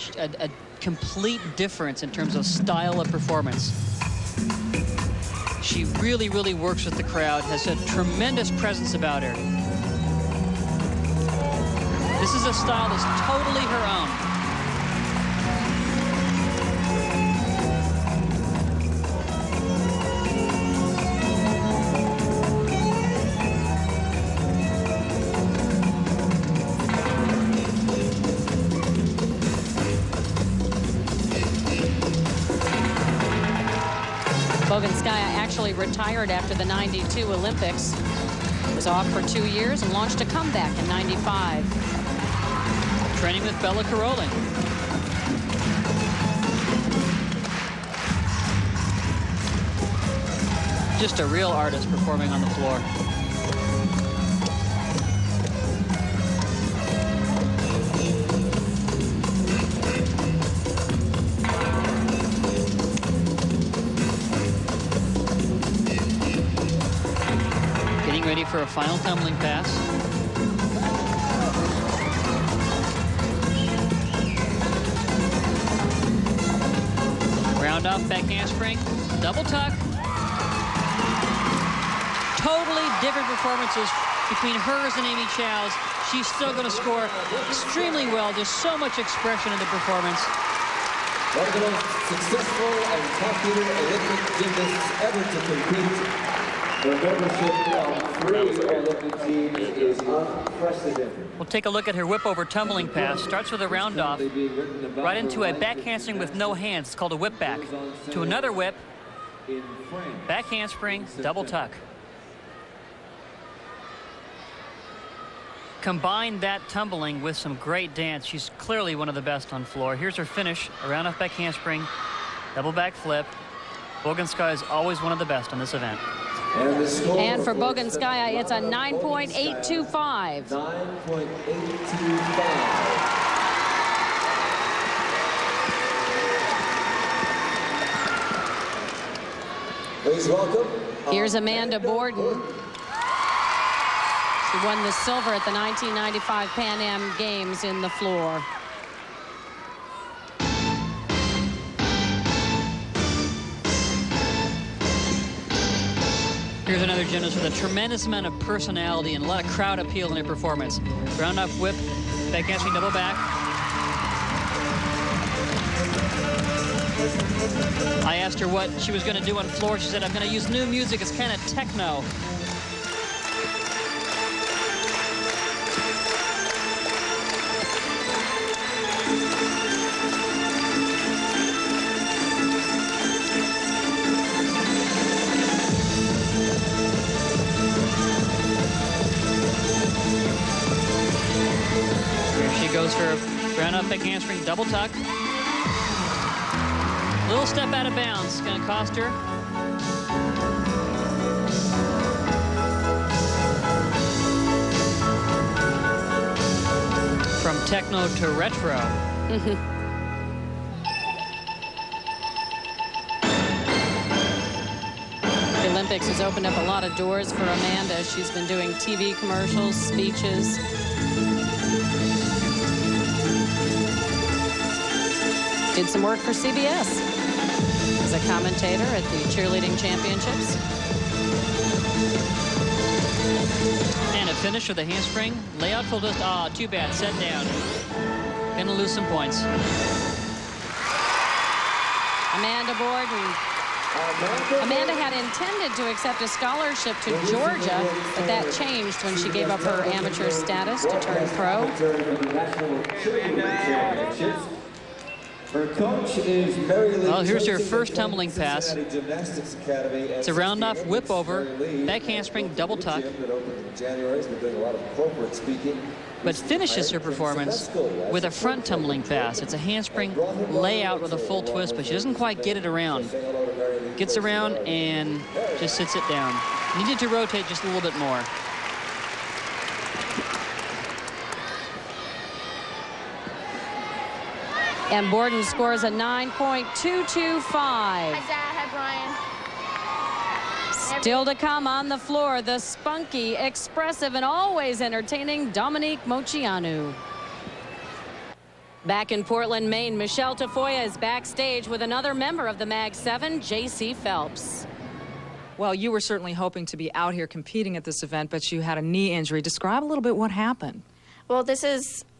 complete difference in terms of style of performance. She really, really works with the crowd, has a tremendous presence about her. This is a style that's totally her own. Bogunskaya actually retired after the '92 Olympics. Was off for 2 years and launched a comeback in '95. Training with Bella Caroli. Just a real artist performing on the floor. Getting ready for a final tumbling pass. Round off back handspring, double tuck. Totally different performances between hers and Amy Chow's. She's still going to score extremely well. There's so much expression in the performance. One of the most successful and popular Olympic gymnasts ever to compete. Her membership of 3 Olympic teams is unprecedented. We'll take a look at her whip over tumbling pass. Starts with a round off, right into a back handspring with no hands. It's called a whip back. To another whip, back handspring, double tuck. Combine that tumbling with some great dance. She's clearly one of the best on floor. Here's her finish, a round off back handspring, double back flip. Bogunskaya is always one of the best on this event. And for Bogunskaya, it's a 9.825. 9.825. Please welcome. Here's Amanda Borden. She won the silver at the 1995 Pan Am Games in the floor. Here's another gymnast with a tremendous amount of personality and a lot of crowd appeal in her performance. Round off whip, back handspring, double back. I asked her what she was going to do on floor. She said, I'm going to use new music. It's kind of techno. Goes for a round up back handspring, double tuck. Little step out of bounds, going to cost her. From techno to retro. The Olympics has opened up a lot of doors for Amanda. She's been doing TV commercials, speeches. Did some work for CBS as a commentator at the cheerleading championships. And a finish with a handspring. Layout full distance. Ah, too bad. Set down. Gonna lose some points. Amanda Borden. Amanda had intended to accept a scholarship to Georgia, but that changed when she gave up her amateur status to turn pro. Her coach is Mary Lee. Well, here's her first tumbling pass. It's a round off whip over, back handspring, double tuck. But finishes her performance with a front tumbling pass. It's a handspring layout with a full twist, but she doesn't quite get it around. Gets around and just sits it down. Needed to rotate just a little bit more. And Borden scores a 9.225. Hi, Brian. Still to come on the floor, the spunky, expressive, and always entertaining Dominique Moceanu. Back in Portland, Maine, Michelle Tafoya is backstage with another member of the Mag 7, J.C. Phelps. Well, you were certainly hoping to be out here competing at this event, but you had a knee injury. Describe a little bit what happened. Well,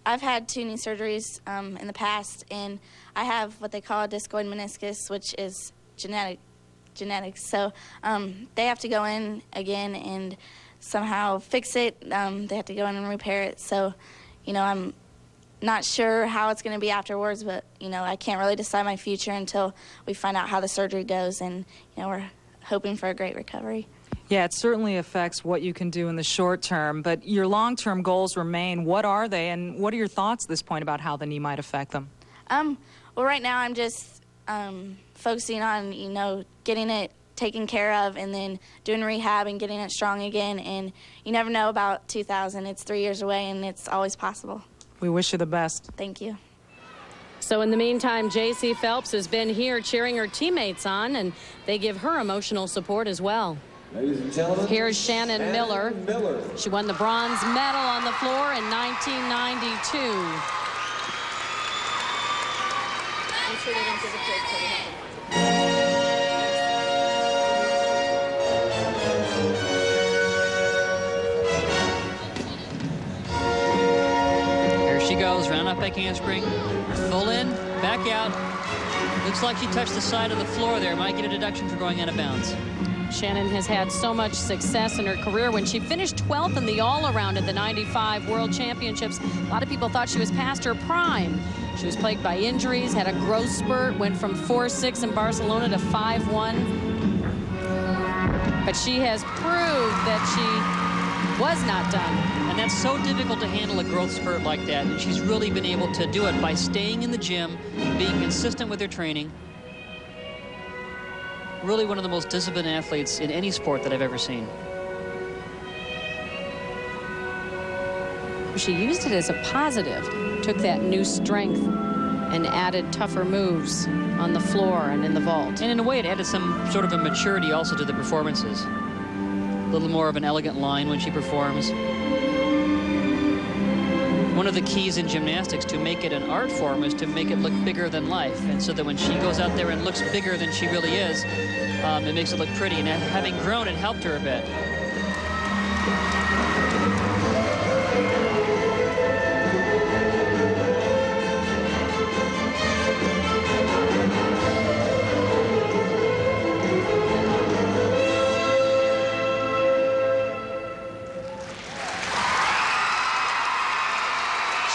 I've had 2 knee surgeries in the past, and I have what they call a discoid meniscus, which is genetics. So they have to go in again and somehow fix it. They have to go in and repair it. So, I'm not sure how it's going to be afterwards, but, I can't really decide my future until we find out how the surgery goes. And, we're hoping for a great recovery. Yeah, it certainly affects what you can do in the short term, but your long-term goals remain. What are they, and what are your thoughts at this point about how the knee might affect them? Well, right now I'm just focusing on, you know, getting it taken care of and then doing rehab and getting it strong again. And you never know about 2000. It's 3 years away, and it's always possible. We wish you the best. Thank you. So in the meantime, J.C. Phelps has been here cheering her teammates on, and they give her emotional support as well. Ladies and gentlemen, here's Shannon Miller. She won the bronze medal on the floor in 1992. I'm sure they didn't give it to Here she goes, round up back handspring, full in, back out. Looks like she touched the side of the floor there. Might get a deduction for going out of bounds. Shannon has had so much success in her career. When she finished 12th in the all-around at the 95 World Championships, a lot of people thought she was past her prime. She was plagued by injuries, had a growth spurt, went from 4.6 in Barcelona to 5.1. But she has proved that she was not done. And that's so difficult to handle a growth spurt like that. And she's really been able to do it by staying in the gym, being consistent with her training. Really one of the most disciplined athletes in any sport that I've ever seen. She used it as a positive, took that new strength and added tougher moves on the floor and in the vault. And in a way, it added some sort of a maturity also to the performances. A little more of an elegant line when she performs. One of the keys in gymnastics to make it an art form is to make it look bigger than life. And so that when she goes out there and looks bigger than she really is, it makes it look pretty. And having grown, it helped her a bit.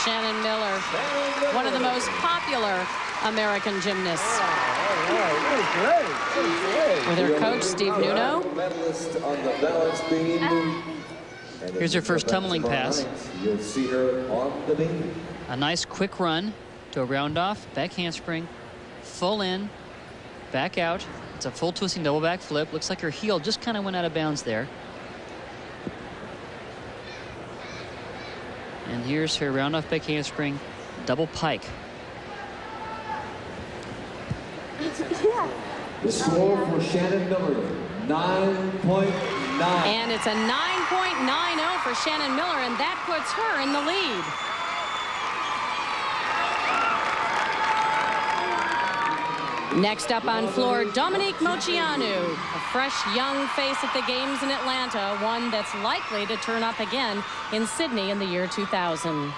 Shannon Miller, one of the most popular American gymnasts. With her coach, Steve Nuno. Here's her first tumbling pass. You'll see her on the beam. A nice quick run to a round off, back handspring, full in, back out. It's a full twisting double back flip. Looks like her heel just kind of went out of bounds there. And here's her round off back handspring, double pike. The score for Shannon Miller, 9.9. And it's a 9.90 for Shannon Miller, and that puts her in the lead. Next up on floor, Dominique Moceanu, a fresh young face at the Games in Atlanta, one that's likely to turn up again in Sydney in the year 2000.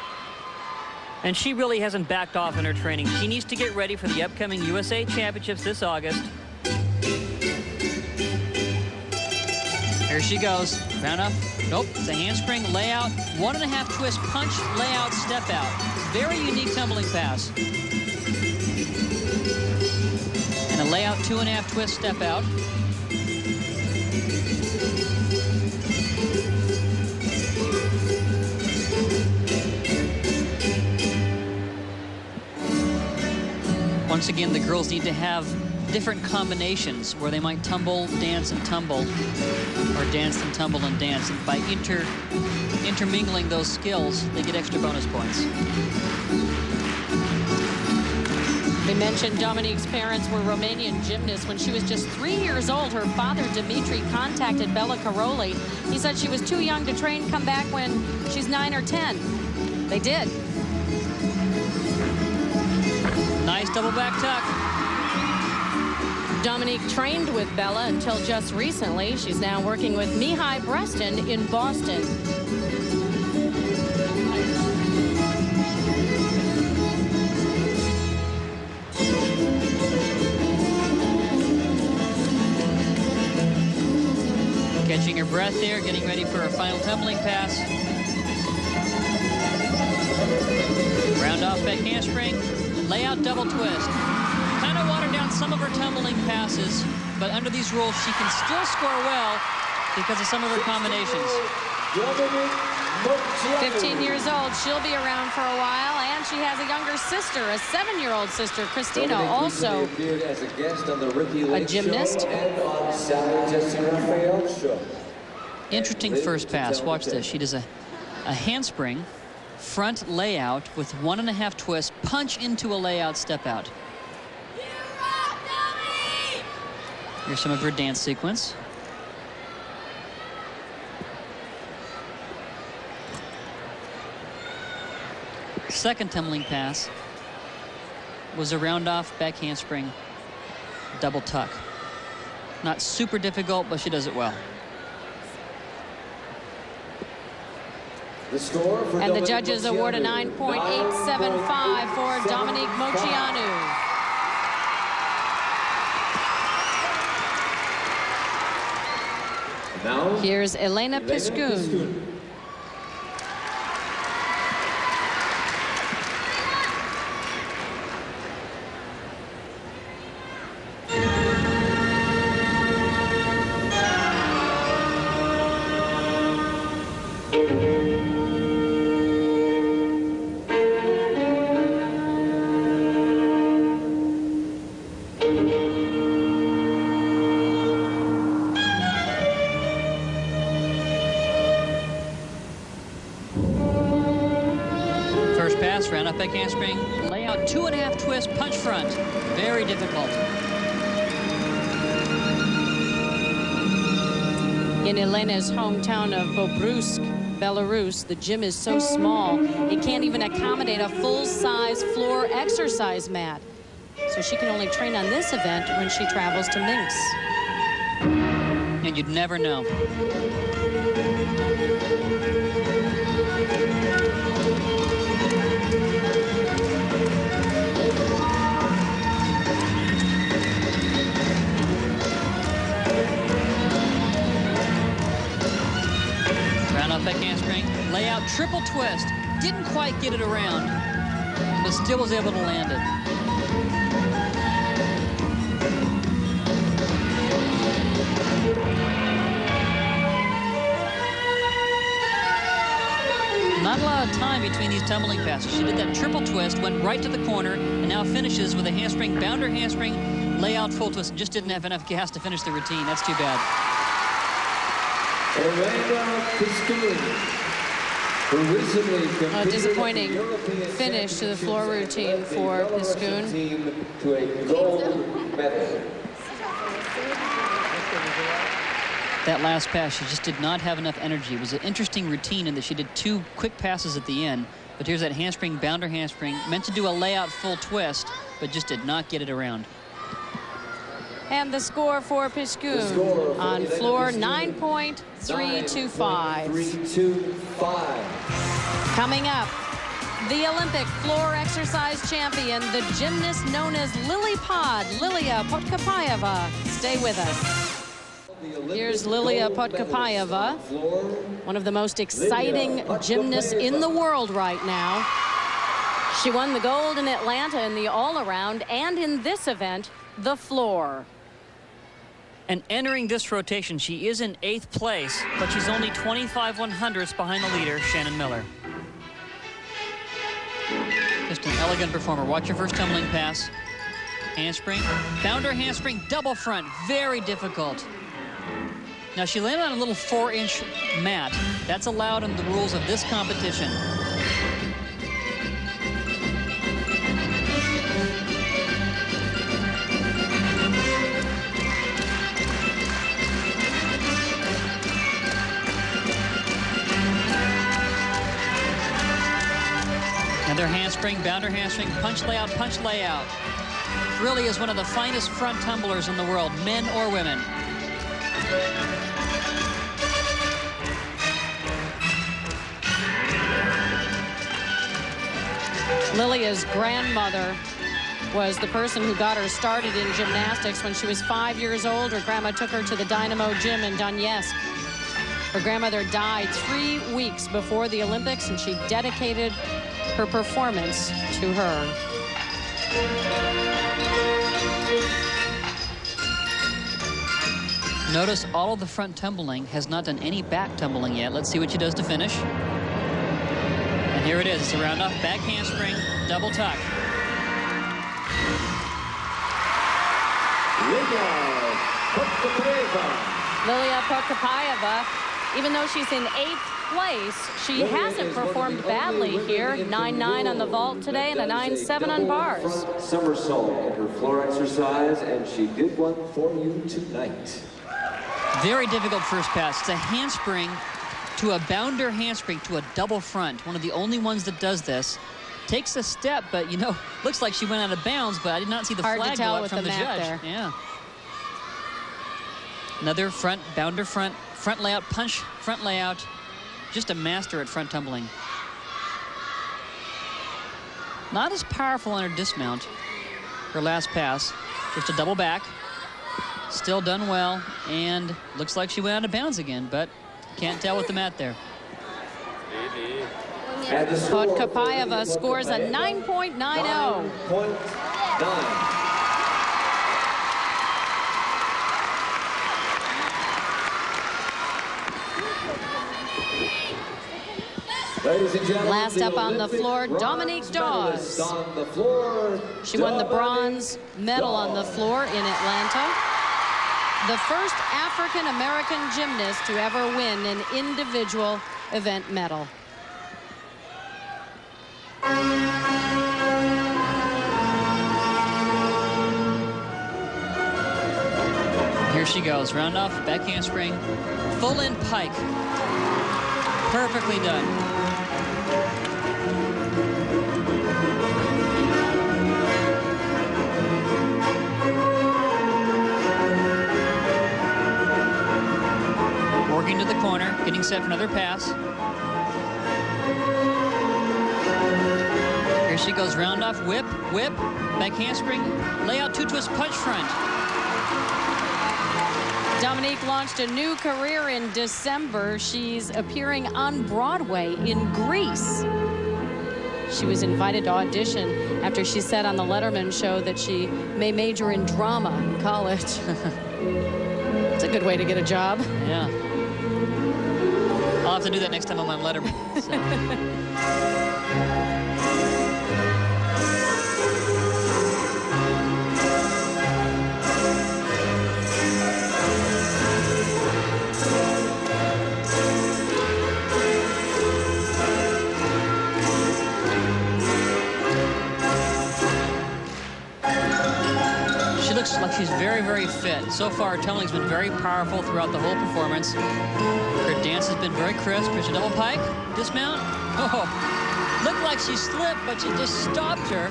And she really hasn't backed off in her training. She needs to get ready for the upcoming USA Championships this August. Here she goes. Round up. Nope. It's a handspring layout. 1.5 twist punch layout step out. Very unique tumbling pass. And a layout 2.5 twist step out. Once again, the girls need to have different combinations where they might tumble, dance, and tumble, or dance and tumble and dance. And by intermingling those skills, they get extra bonus points. We mentioned Dominique's parents were Romanian gymnasts. When she was just 3 years old, her father, Dimitri, contacted Bella Caroli. He said she was too young to train, come back when she's 9 or 10. They did. Nice double back tuck. Dominique trained with Bella until just recently. She's now working with Mihai Breston in Boston. Catching her breath there, getting ready for her final tumbling pass. Round off back handspring, layout double twist. Kind of watered down on some of her tumbling passes, but under these rules, she can still score well because of some of her combinations. 15 years old, she'll be around for a while, and she has a younger sister, a 7-year-old sister, Christina, also a gymnast. Interesting first pass. Watch this. She does a handspring, front layout with 1.5 twist, punch into a layout, step out. Here's some of her dance sequence. Second tumbling pass was a round off back handspring, double tuck. Not super difficult, but she does it well. And the judges award a 9.875 for Dominique Moceanu. Now, here's Elena Piscun. Round up back handspring, layout 2.5 twist, punch front. Very difficult. In Elena's hometown of Bobrusk, Belarus, the gym is so small it can't even accommodate a full-size floor exercise mat. So she can only train on this event when she travels to Minsk. And you'd never know. Back handspring, layout, triple twist. Didn't quite get it around, but still was able to land it. Not a lot of time between these tumbling passes. She did that triple twist, went right to the corner, and now finishes with a handspring, bounder handspring, layout, full twist. Just didn't have enough gas to finish the routine. That's too bad. A disappointing finish to the floor routine for Piscun. To a gold medal. That last pass, she just did not have enough energy. It was an interesting routine in that she did 2 quick passes at the end. But here's that handspring, bounder handspring, meant to do a layout full twist, but just did not get it around. And the score for Piscun on floor, 9.325. Coming up, the Olympic floor exercise champion, the gymnast known as Lily Pod, Lilia Podkapayeva. Stay with us. Here's Lilia Podkapayeva, one of the most exciting gymnasts in the world right now. She won the gold in Atlanta in the all-around, and in this event, the floor. And entering this rotation, she is in 8th place, but she's only 25/100ths behind the leader, Shannon Miller. Just an elegant performer. Watch your first tumbling pass. Handspring, bounder handspring, double front, very difficult. Now she landed on a little 4-inch mat. That's allowed in the rules of this competition. Another handspring, bounder handspring, punch layout, punch layout. Really is one of the finest front tumblers in the world, men or women. Lilia's grandmother was the person who got her started in gymnastics. When she was 5 years old, her grandma took her to the Dynamo gym in Donetsk. Her grandmother died 3 weeks before the Olympics, and she dedicated her performance to her. Notice all of the front tumbling, has not done any back tumbling yet. Let's see what she does to finish. And here it is. It's a round off back handspring, double tuck. Lilia Prokopyeva, even though she's in 8th place, she hasn't performed badly here. 9.9 on the vault today and a 9.7 on bars. Somersault in her floor exercise, and she did one for you tonight. Very difficult first pass. It's a handspring to a bounder handspring to a double front. One of the only ones that does this. Takes a step, but you know, looks like she went out of bounds, but I did not see the flag go up from the judge. There. Yeah. Another front, bounder front, front layout, punch, front layout. Just a master at front tumbling. Not as powerful on her dismount. Her last pass, just a double back. Still done well, and looks like she went out of bounds again, but can't tell with the mat there. Prokopyeva scores a 9.90. 9.9. Ladies and gentlemen, last up on the floor, Dominique Dawes. She won the bronze medal on the floor in Atlanta. The first African-American gymnast to ever win an individual event medal. Here she goes, round off, back handspring, full in pike. Perfectly done. Working to the corner, getting set for another pass. Here she goes, round off, whip, whip, back handspring, layout, two twist, punch front. Dominique launched a new career in December. She's appearing on Broadway in Greece. She was invited to audition after she said on the Letterman show that she may major in drama in college. It's a good way to get a job. Yeah. I'll have to do that next time I'm on Letterman. Looks like she's very, very fit. So far, tumbling's been very powerful throughout the whole performance. Her dance has been very crisp. Here's a double pike, dismount. Oh, looked like she slipped, but she just stopped her.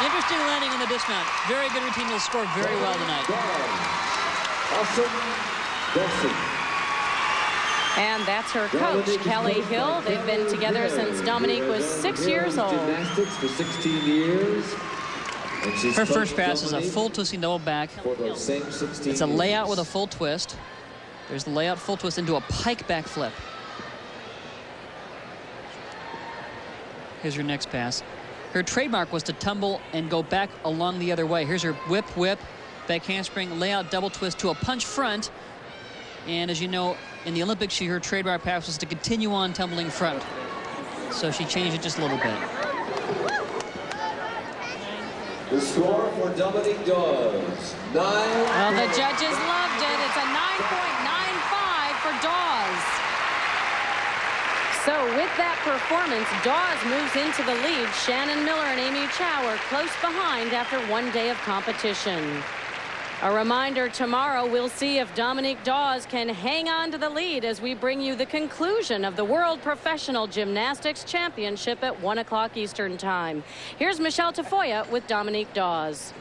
Interesting landing in the dismount. Very good routine. Will score very well tonight. And that's her coach, Kelly Hill. They've been together since Dominique was 6 years old. Gymnastics for 16 years. Her first pass is a full twisting double back. It's a layout with a full twist. There's the layout full twist into a pike back flip. Here's her next pass. Her trademark was to tumble and go back along the other way. Here's her whip, whip, back handspring, layout, double twist to a punch front. And as you know, in the Olympics, her trademark pass was to continue on tumbling front. So she changed it just a little bit. The score for Dominique Dawes, 9. Well, the judges loved it. It's a 9.95 for Dawes. So with that performance, Dawes moves into the lead. Shannon Miller and Amy Chow are close behind after one day of competition. A reminder, tomorrow we'll see if Dominique Dawes can hang on to the lead as we bring you the conclusion of the World Professional Gymnastics Championship at 1 o'clock Eastern Time. Here's Michelle Tafoya with Dominique Dawes.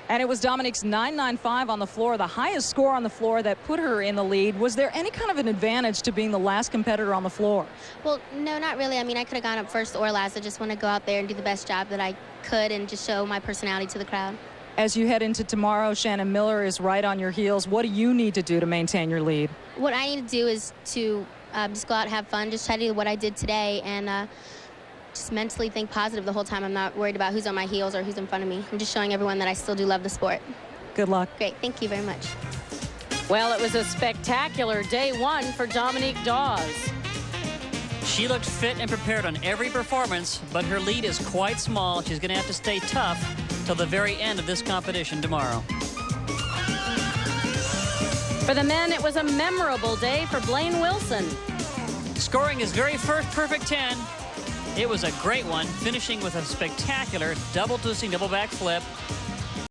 And it was Dominique's 9.95 on the floor, the highest score on the floor that put her in the lead. Was there any kind of an advantage to being the last competitor on the floor? Well, no, not really. I mean, I could have gone up first or last. I just want to go out there and do the best job that I could and just show my personality to the crowd. As you head into tomorrow, Shannon Miller is right on your heels. What do you need to do to maintain your lead? What I need to do is to just go out and have fun, just try to do what I did today, and just mentally think positive the whole time. I'm not worried about who's on my heels or who's in front of me. I'm just showing everyone that I still do love the sport. Good luck. Great. Thank you very much. Well, it was a spectacular day one for Dominique Dawes. She looked fit and prepared on every performance, but her lead is quite small. She's going to have to stay tough till the very end of this competition tomorrow. For the men, it was a memorable day for Blaine Wilson. Scoring his very first perfect 10. It was a great one, finishing with a spectacular double twisting, double back flip.